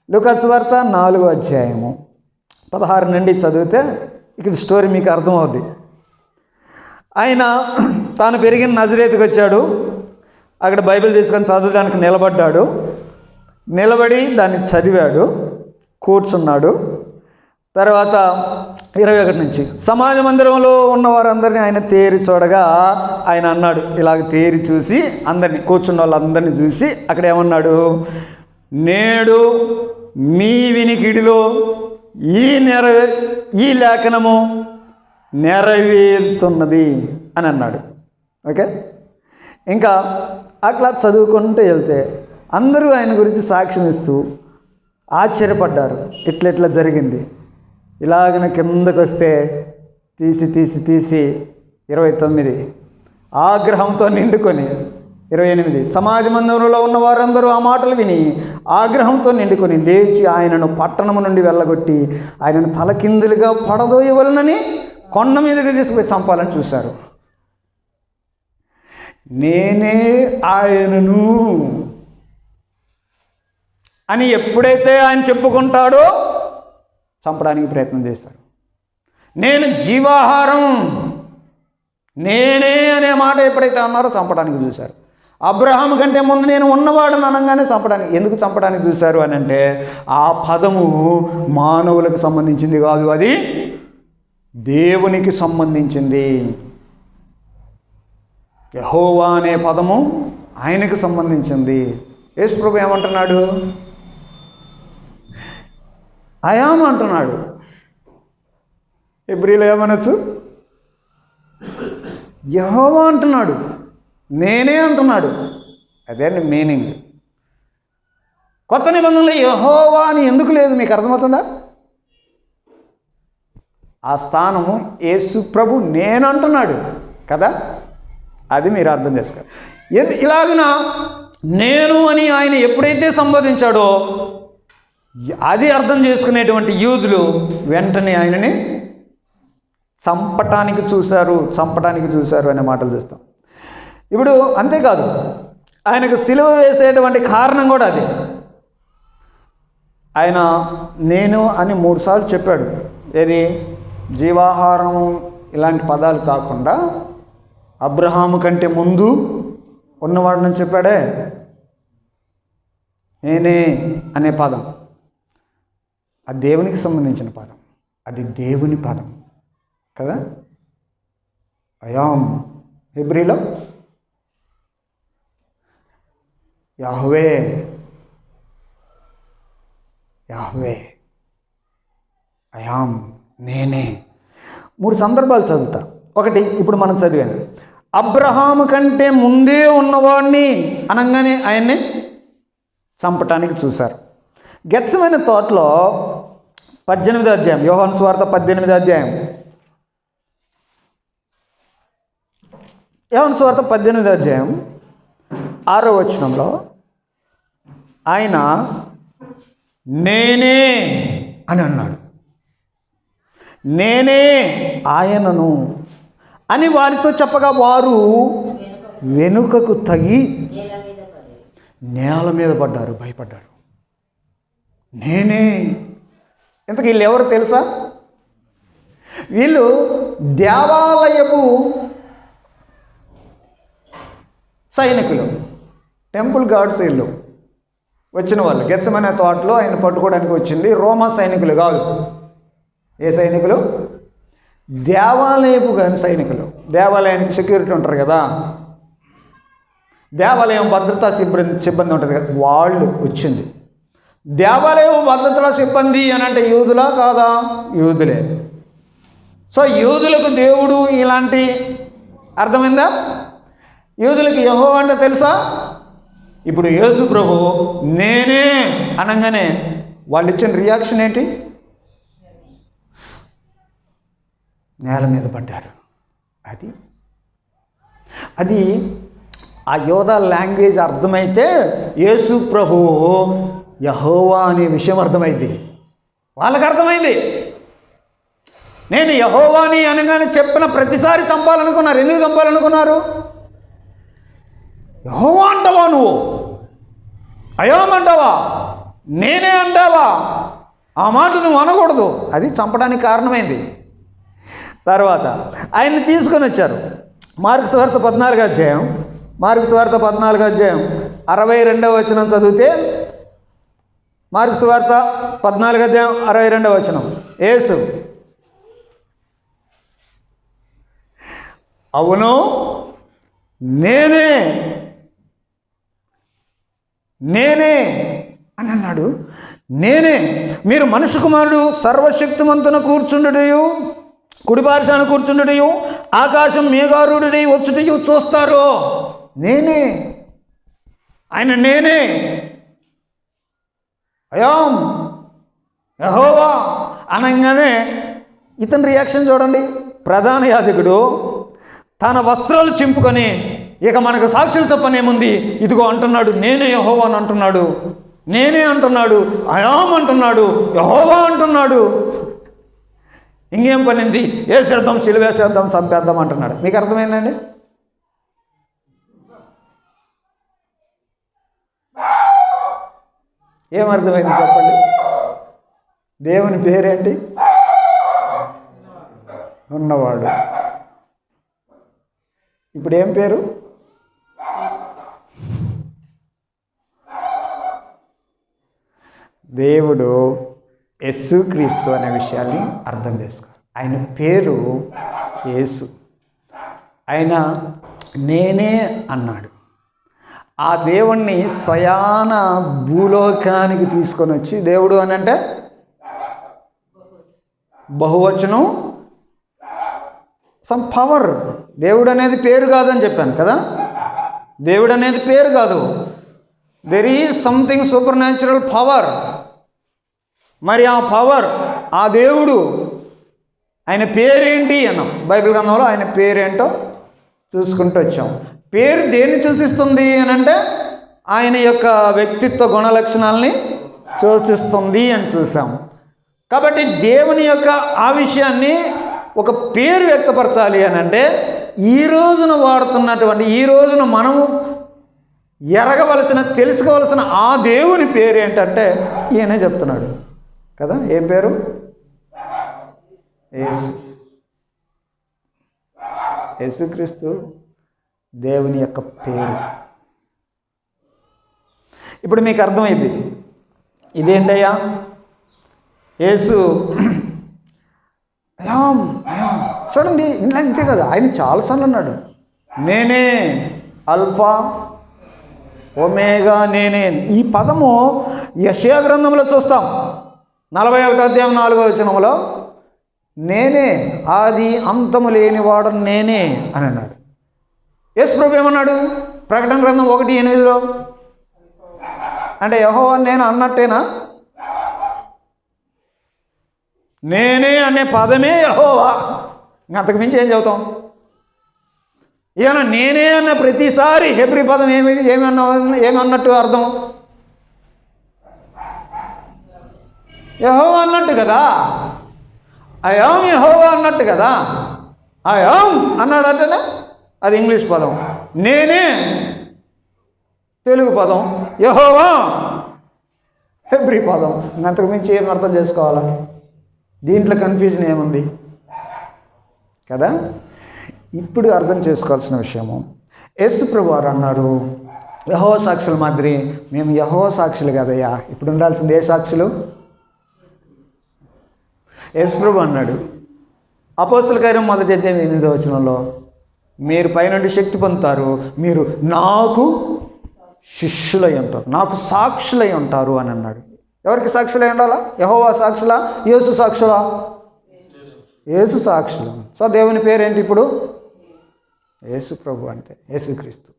లూకా సువార్త 4వ అధ్యాయము 16 నుండి చదివితే ఇక్కడ స్టోరీ మీకు అర్థమవుద్ది. ఆయన తాను పెరిగిన నజరేతుకు వచ్చాడు. అక్కడ బైబిల్ తీసుకొని చదవడానికి నిలబడి దాన్ని చదివాడు, కూర్చున్నాడు. తర్వాత 21 నుంచి సమాజ మందిరంలో ఉన్న వారందరినీ ఆయన తేరి చూడగా ఆయన అన్నాడు, ఇలాగ తేరి చూసి అందరినీ, కూర్చున్న వాళ్ళందరినీ చూసి అక్కడ ఏమన్నాడు? నేడు మీ వినికిడిలో ఈ లేఖనము నెరవేరుతున్నది అని అన్నాడు. ఓకే, ఇంకా అట్లా చదువుకుంటూ వెళ్తే అందరూ ఆయన గురించి సాక్ష్యం ఇస్తూ ఆశ్చర్యపడ్డారు. ఇట్లా జరిగింది. ఇలాగన కిందకు వస్తే తీసి 29 ఆగ్రహంతో నిండుకొని 28 సమాజ మందిరంలో ఉన్న వారందరూ ఆ మాటలు విని ఆగ్రహంతో నిండుకొని లేచి ఆయనను పట్టణము నుండి వెళ్ళగొట్టి ఆయనను తలకిందులుగా పడదోయవలనని కొండ మీదకి తీసుకుపోయి చంపాలని చూశారు. నేనే ఆయనను అని ఎప్పుడైతే ఆయన చెప్పుకుంటాడో చంపడానికి ప్రయత్నం చేశారు. నేను జీవాహారం, నేనే అనే మాట ఎప్పుడైతే అన్నారో చంపడానికి చూశారు. అబ్రహాం కంటే ముందు నేను ఉన్నవాడని అనగానే చంపడానికి. ఎందుకు చంపడానికి చూశారు అని అంటే ఆ పదము మానవులకు సంబంధించింది కాదు, అది దేవునికి సంబంధించింది. యెహోవా అనే పదము ఆయనకు సంబంధించింది. యేసు ప్రభు ఏమంటున్నాడు? అయాం అంటున్నాడు. హెబ్రీలో ఏమనొచ్చు? యెహోవా అంటున్నాడు, నేనే అంటున్నాడు. అదే మీనింగ్. కొత్త నిబంధనలో యెహోవా అని ఎందుకు లేదు? మీకు అర్థమవుతుందా? ఆ స్థానము యేసు ప్రభు నేను అంటున్నాడు కదా, అది మీరు అర్థం చేసుకోవాలి. ఇలాగన నేను అని ఆయన ఎప్పుడైతే సంబోధించాడో అది అర్థం చేసుకునేటువంటి యూదులు వెంటనే ఆయనని చంపటానికి చూశారు అనే మాటలు చూస్తాం. ఇప్పుడు అంతేకాదు, ఆయనకు సిలువ వేసేటువంటి కారణం కూడా అది. ఆయన నేను అని 3 సార్లు చెప్పాడు. ఏది? జీవాహారం ఇలాంటి పదాలు కాకుండా అబ్రహాము కంటే ముందు ఉన్నవాడని చెప్పాడే. నేనే అనే పదం అది దేవునికి సంబంధించిన పదం, అది దేవుని పదం కదా. అయాం హెబ్రీలో యాహ్వే అయాం, నేనే. 3 సందర్భాలు చదువుతా. ఒకటి ఇప్పుడు మనం చదివాను, అబ్రహాము కంటే ముందే ఉన్నవాడిని అనగానే ఆయన్ని చంపటానికి చూశారు. గెత్సెమనే తోటలో 18వ అధ్యాయం, యోహాను సువార్త 18వ అధ్యాయం, యోహాను సువార్త 18వ అధ్యాయం 6వ వచనంలో ఆయన నేనే అని అన్నాడు. నేనే ఆయనను అని వారితో చెప్పగా వారు వెనుకకు తగి నేల మీద పడ్డారు, భయపడ్డారు. నేనే. ఇంతకీ వీళ్ళు ఎవరు తెలుసా? వీళ్ళు దేవాలయపు సైనికులు, టెంపుల్ గార్డ్స్. వీళ్ళు వచ్చిన వాళ్ళు గెత్సెమనే తోటలో ఆయన పట్టుకోవడానికి వచ్చింది రోమా సైనికులు కాదు. ఏ సైనికులు? దేవాలయపు కానీ సైనికులు. దేవాలయానికి సెక్యూరిటీ ఉంటారు కదా, దేవాలయం భద్రతా సిబ్బంది ఉంటుంది కదా, వాళ్ళు వచ్చింది. దేవాలయం భద్రతా సిబ్బంది అని అంటే యూదులా కాదా? యూదులే. సో యూదులకు దేవుడు ఇలాంటి అర్థమైందా? యూదులకి యెహోవా అంటే తెలుసా? ఇప్పుడు యేసు ప్రభు నేనే అనగానే వాళ్ళు ఇచ్చిన రియాక్షన్ ఏంటి? నేల మీద పడ్డారు. అది ఆ యోధా లాంగ్వేజ్ అర్థమైతే యేసు ప్రభు యెహోవా అనే విషయం అర్థమైంది. వాళ్ళకి అర్థమైంది. నేను యెహోవాని అనగానే చెప్పిన ప్రతిసారి చంపాలనుకున్నారు. ఎందుకు చంపాలనుకున్నారు? యెహోవా అంటావా నువ్వు? అయామంటావా? నేనే అంటావా? ఆ మాట నువ్వు అనకూడదు. అది చంపడానికి కారణమైంది. తర్వాత ఆయన్ని తీసుకొని వచ్చారు. మార్కు సువార్త 14వ అధ్యాయం, మార్కు సువార్త 14వ అధ్యాయం 62వ వచనం చదివితే, మార్కు సువార్త 14వ అధ్యాయం 62వ వచనం, యేసు అవును నేనే అని అన్నాడు. నేనే. మీరు మనుష్య కుమారుడు సర్వశక్తిమంతున కూర్చుండుటయు, కుడిపార్శాన కూర్చుండుటయు, ఆకాశం మేఘారూఢుడై వచ్చుటయు చూస్తారు. నేనే, ఆయన నేనే, అయాం యెహోవా అనగానే ఇతని రియాక్షన్ చూడండి. ప్రధాన యాజకుడు తన వస్త్రాలు చింపుకొని, ఇక మనకు సాక్షులతో పనేముంది, ఇదిగో అంటున్నాడు నేనే యెహోవా అని అంటున్నాడు, నేనే అంటున్నాడు, అయాం అంటున్నాడు, యెహోవా అంటున్నాడు, ఇంకేం పనింది, వేసేద్దాం, సిలువేసేద్దాం, చంపేద్దాం అంటున్నాడు. మీకు అర్థమైందండి? ఏమర్థమైంది చెప్పండి? దేవుని పేరేంటి? ఉన్నవాడు. ఇప్పుడు ఏం పేరు? దేవుడు యేసుక్రీస్తు అనే విషయాన్ని అర్థం చేసుకోవాలి. ఆయన పేరు యేసు. ఆయన నేనే అన్నాడు. ఆ దేవుణ్ణి స్వయాన భూలోకానికి తీసుకొని వచ్చి, దేవుడు అని అంటే బహువచనం, సమ్ పవర్. దేవుడు అనేది పేరు కాదని చెప్పాను కదా. దేవుడు అనేది పేరు కాదు. There is something super natural power. మరి ఆ పవర్, ఆ దేవుడు, ఆయన పేరేంటి అన్నాం. బైబిల్ గ్రంథంలో ఆయన పేరేంటో చూసుకుంటూ వచ్చాం. పేరు దేన్ని సూచిస్తుంది అని అంటే ఆయన యొక్క వ్యక్తిత్వ గుణ లక్షణాలని సూచిస్తుంది అని చూసాం. కాబట్టి దేవుని యొక్క ఆ విషయాన్ని ఒక పేరు వ్యక్తపరచాలి అని అంటే ఈ రోజున వాడుతున్నటువంటి, ఈ రోజున మనము ఎరగవలసిన, తెలుసుకోవలసిన ఆ దేవుని పేరు ఏంటంటే ఈయనే చెప్తున్నాడు కదా. ఏం పేరు? యేసు. యేసుక్రీస్తు దేవుని యొక్క పేరు. ఇప్పుడు మీకు అర్థమైంది ఇదేంటయ్యా, యేసు అయాం అయాం. చూడండి, ఇలా ఇంతే కదా. ఆయన చాలాసార్లు అన్నాడు నేనే అల్ఫా ఒమేగా, నేనే. ఈ పదము యెషయా గ్రంథంలో చూస్తాం. 41వ అధ్యాయం 4వ వచనంలో నేనే ఆది అంతము లేనివాడు నేనే అని అన్నాడు. యేసు ప్రభు ఏమన్నాడు? ప్రకటన గ్రంథం 1:8లో అంటే యెహోవా నేను అన్నట్టేనా? నేనే అనే పదమే యెహోవా. అంతకుమించి ఏం చెబుతాం? ఈయన నేనే అన్న ప్రతిసారి హెబ్రీ పదం ఏమన్నట్టు అర్థం? యెహోవా అన్నట్టు కదా. అయాం యెహోవా అన్నట్టు కదా. అయాం అన్నాడంటేనే అది ఇంగ్లీష్ పదం, నేనే తెలుగు పదం, యెహోవా హెబ్రీ పదం. అంతకుమించి ఏం అర్థం చేసుకోవాలా? దీంట్లో కన్ఫ్యూజన్ ఏముంది కదా. ఇప్పుడు అర్థం చేసుకోవాల్సిన విషయము, యేసు ప్రభు వారు అన్నారు యెహోవా సాక్షుల మాదిరి మేము యెహోవా సాక్షులు కదయ్యా. ఇప్పుడు ఉండాల్సింది ఏ సాక్షులు? యేసు ప్రభు అన్నాడు అపోస్తల కార్యం 1వ అధ్యాయం 8వ వచనంలో మీరు పైనుండి శక్తి పొందుతారు, మీరు నాకు శిష్యులై ఉంటారు, నాకు సాక్షులై ఉంటారు అని అన్నాడు. ఎవరికి సాక్షులై ఉండాలా? యెహోవా సాక్షులా? యేసు సాక్షులా? యేసు సాక్షులు. సో దేవుని పేరేంటి ఇప్పుడు? యేసు ప్రభు అంటే యేసుక్రీస్తు.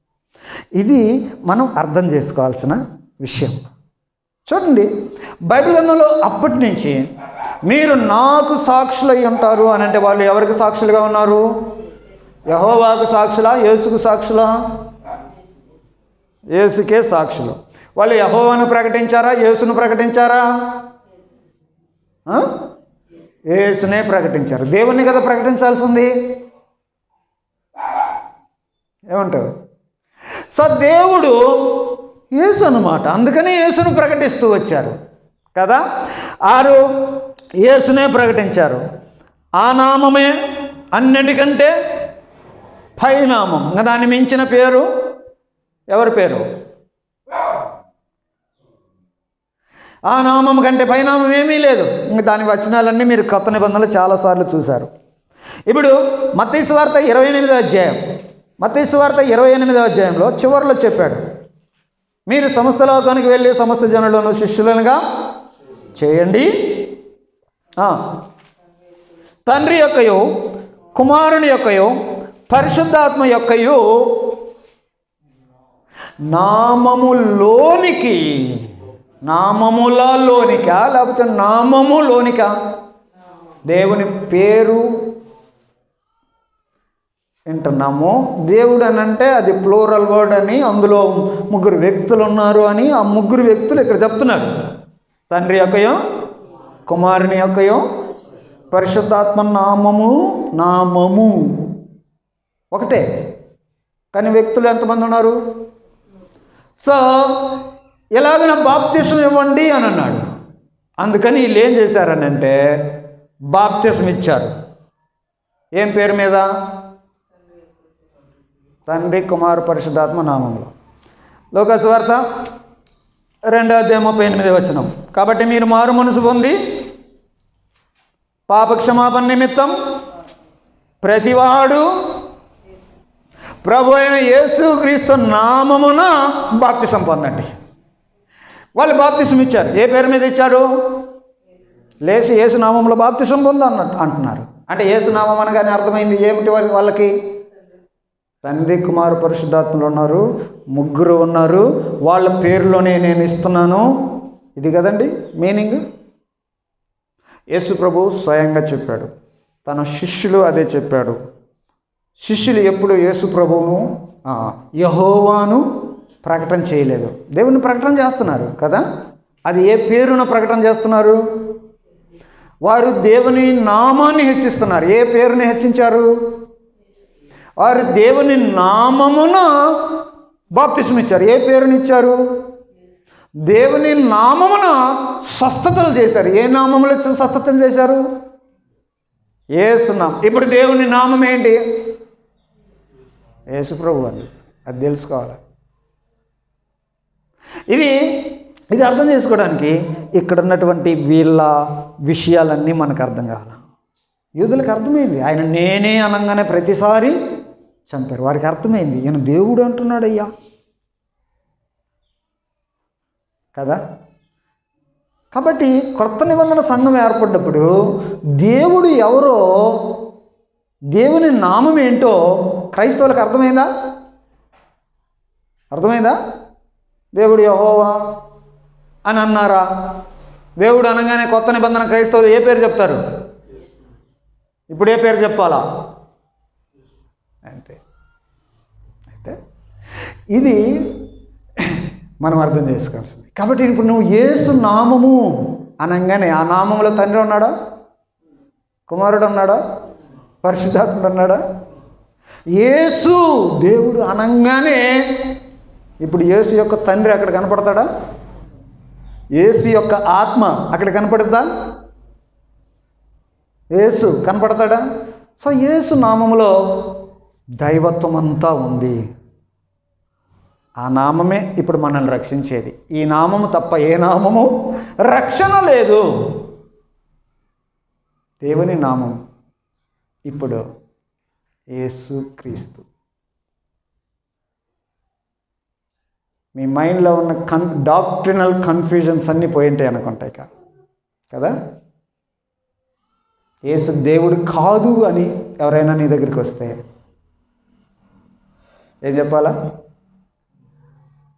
ఇది మనం అర్థం చేసుకోవాల్సిన విషయం. చూడండి, బైబిల్ గ్రంథంలో అప్పటి నుంచి మీరు నాకు సాక్షులై ఉంటారు అని అంటే వాళ్ళు ఎవరికి సాక్షులుగా ఉన్నారు? యెహోవాకు సాక్షులా? యేసుకు సాక్షులా? యేసుకే సాక్షులు. వాళ్ళు యెహోవాను ప్రకటించారా? యేసును ప్రకటించారా? యేసునే ప్రకటించారు. దేవుణ్ణి కదా ప్రకటించాల్సింది. ఏమంటారు? సో దేవుడు యేసు అన్నమాట. అందుకని యేసును ప్రకటిస్తూ వచ్చారు కదా. ఆరు యేసునే ప్రకటించారు. ఆ నామమే అన్నిటికంటే పైనామం. ఇంకా దాన్ని మించిన పేరు ఎవరి పేరు? ఆ నామం కంటే పైనామం ఏమీ లేదు. ఇంకా దాని వచనాలన్నీ మీరు కొత్త నిబంధనలు చాలాసార్లు చూశారు. ఇప్పుడు మత్తయి సువార్త 28వ అధ్యాయం, మత్తయి సువార్త 28వ అధ్యాయంలో చివరిలో చెప్పాడు మీరు సమస్త లోకానికి వెళ్ళి సమస్త జనులను శిష్యులనుగా చేయండి, తండ్రి యొక్కయు కుమారుని యొక్కయు పరిశుద్ధాత్మ యొక్కయు నామములోనికి, నామములలోనికా లేకపోతే నామములోనికా? దేవుని పేరు వింటున్నాము. దేవుడు అని అంటే అది ప్లూరల్ వర్డ్ అని, అందులో ముగ్గురు వ్యక్తులు ఉన్నారు అని ఆ ముగ్గురు వ్యక్తులు ఇక్కడ చెప్తున్నారు. తండ్రి యొక్కయో, కుమారుని యొక్కయో, పరిశుద్ధాత్మ నామము ఒకటే, కానీ వ్యక్తులు ఎంతమంది ఉన్నారు? సో ఎలాగైనా బాప్తిసం ఇవ్వండి అని అన్నాడు. అందుకని వీళ్ళు ఏం చేశారని అంటే బాప్తిసం ఇచ్చారు. ఏం పేరు మీద? తండ్రి, కుమారు, పరిశుద్ధాత్మ నామంలో. లూకాసు వార్త 2:38 కాబట్టి మీరు మారు మనసు పొంది పాప క్షమాపణ నిమిత్తం ప్రతివాడు ప్రభు అయిన యేసుక్రీస్తు నామమున బాప్తిసం పొందండి. వాళ్ళు బాప్తిసం ఇచ్చారు. ఏ పేరు మీద ఇచ్చారు? లేచి యేసు నామంలో బాప్తిసం పొంద అన్నట్టు అంటున్నారు. అంటే యేసు నామం అనగానే అర్థమైంది ఏమిటి? వాళ్ళకి తండ్రి, కుమారు, పరిశుద్ధాత్మలు ఉన్నారు, ముగ్గురు ఉన్నారు. వాళ్ళ పేరులోనే నేను ఇస్తున్నాను. ఇది కదండి మీనింగ్. యేసు ప్రభు స్వయంగా చెప్పాడు, తన శిష్యులు అదే చెప్పాడు. శిష్యులు ఎప్పుడు యేసు ప్రభువును యెహోవాను ప్రకటన చేయలేదు, దేవుని ప్రకటన చేస్తున్నారు కదా. అది ఏ పేరున ప్రకటన చేస్తున్నారు? వారు దేవుని నామాన్ని హెచ్చిస్తున్నారు. ఏ పేరుని హెచ్చించారు? వారు దేవుని నామమున బాప్తిసం ఇచ్చారు. ఏ పేరుని ఇచ్చారు? దేవుని నామమున స్వస్థతలు చేశారు. ఏ నామములు స్వస్థతలు చేశారు? యేసు నామం. ఇప్పుడు దేవుని నామం ఏంటి? యేసు ప్రభు అండి. అది తెలుసుకోవాలి. ఇది అర్థం చేసుకోవడానికి ఇక్కడ ఉన్నటువంటి వీళ్ళ విషయాలన్నీ మనకు అర్థం కావాలి. యూదులకు అర్థమైంది, ఆయన నేనే అనగానే ప్రతిసారి చంపారు. వారికి అర్థమైంది, ఈయన దేవుడు అంటున్నాడు అయ్యా కదా. కాబట్టి కొత్త నిబంధన సంఘం ఏర్పడినప్పుడు దేవుడు ఎవరో, దేవుని నామం ఏంటో క్రైస్తవులకు అర్థమైందా? దేవుడు యెహోవా అని అన్నారా? దేవుడు అనగానే కొత్త నిబంధన క్రైస్తవులు ఏ పేరు చెప్తారు? ఇప్పుడు ఏ పేరు చెప్పాలా? అంతే. అయితే ఇది మనం అర్థం చేసుకోవాల్సింది. కాబట్టి ఇప్పుడు నువ్వు యేసు నామము అనగానే ఆ నామంలో తండ్రి ఉన్నాడా? కుమారుడు ఉన్నాడా? పరిశుద్ధాత్ముడు ఉన్నాడా? యేసు దేవుడు అనగానే ఇప్పుడు యేసు యొక్క తండ్రి అక్కడ కనపడతాడా? యేసు యొక్క ఆత్మ అక్కడ కనపడుతుందా? యేసు కనపడతాడా? సో యేసు నామములో దైవత్వం అంతా ఉంది. ఆ నామమే ఇప్పుడు మనల్ని రక్షించేది. ఈ నామము తప్ప ఏ నామము రక్షణ లేదు. దేవుని నామం ఇప్పుడు యేసుక్రీస్తు. మీ మైండ్లో ఉన్న డాక్ట్రినల్ కన్ఫ్యూజన్స్ అన్నీ పోయింటాయి అనుకుంటాయి కదా. యేసు దేవుడు కాదు అని ఎవరైనా నీ దగ్గరికి వస్తే ఏం చెప్పాలా?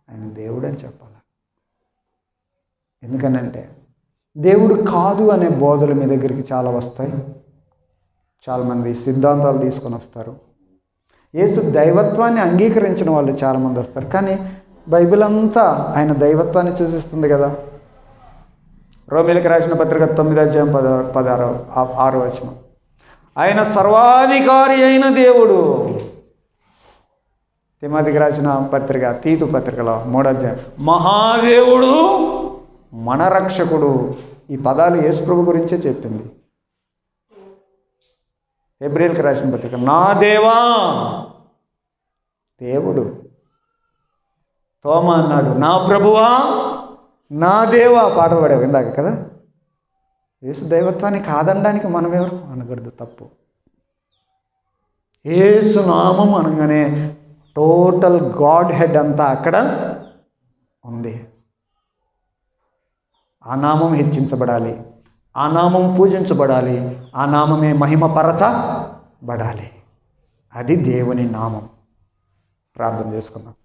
ఆయన దేవుడు అని చెప్పాలా. ఎందుకనంటే దేవుడు కాదు అనే బోధలు మీ దగ్గరికి చాలా వస్తాయి. చాలామంది సిద్ధాంతాలు తీసుకొని వస్తారు. యేసు దైవత్వాన్ని అంగీకరించిన వాళ్ళు చాలామంది వస్తారు. కానీ బైబిల్ అంతా ఆయన దైవత్వాన్ని సూచిస్తుంది కదా. రోమీయులకు రాసిన పత్రిక 9:16 ఆయన సర్వాధికారి అయిన దేవుడు. తిమోతికి రాసిన పత్రిక, తీతు పత్రికలో 3 మహాదేవుడు, మన రక్షకుడు. ఈ పదాలు యేసు ప్రభు గురించే చెప్పింది. హెబ్రీయులకు రాసిన పత్రిక, నా దేవా, దేవుడు. తోమా అన్నాడు, నా ప్రభువా, నా దేవా. పాట పాడావు ఇందాక కదా. యేసు దైవత్వాన్ని కాదనడానికి మనం ఎవరు అనకూడదు, తప్పు. యేసు నామం అనగానే టోటల్ గాడ్ హెడ్ అంతా అక్కడ ఉంది. ఆ నామం హెచ్చించబడాలి, ఆ నామం పూజించబడాలి, ఆ నామమే మహిమపరచబడాలి. అది దేవుని నామం. ప్రార్థన చేసుకుందాం.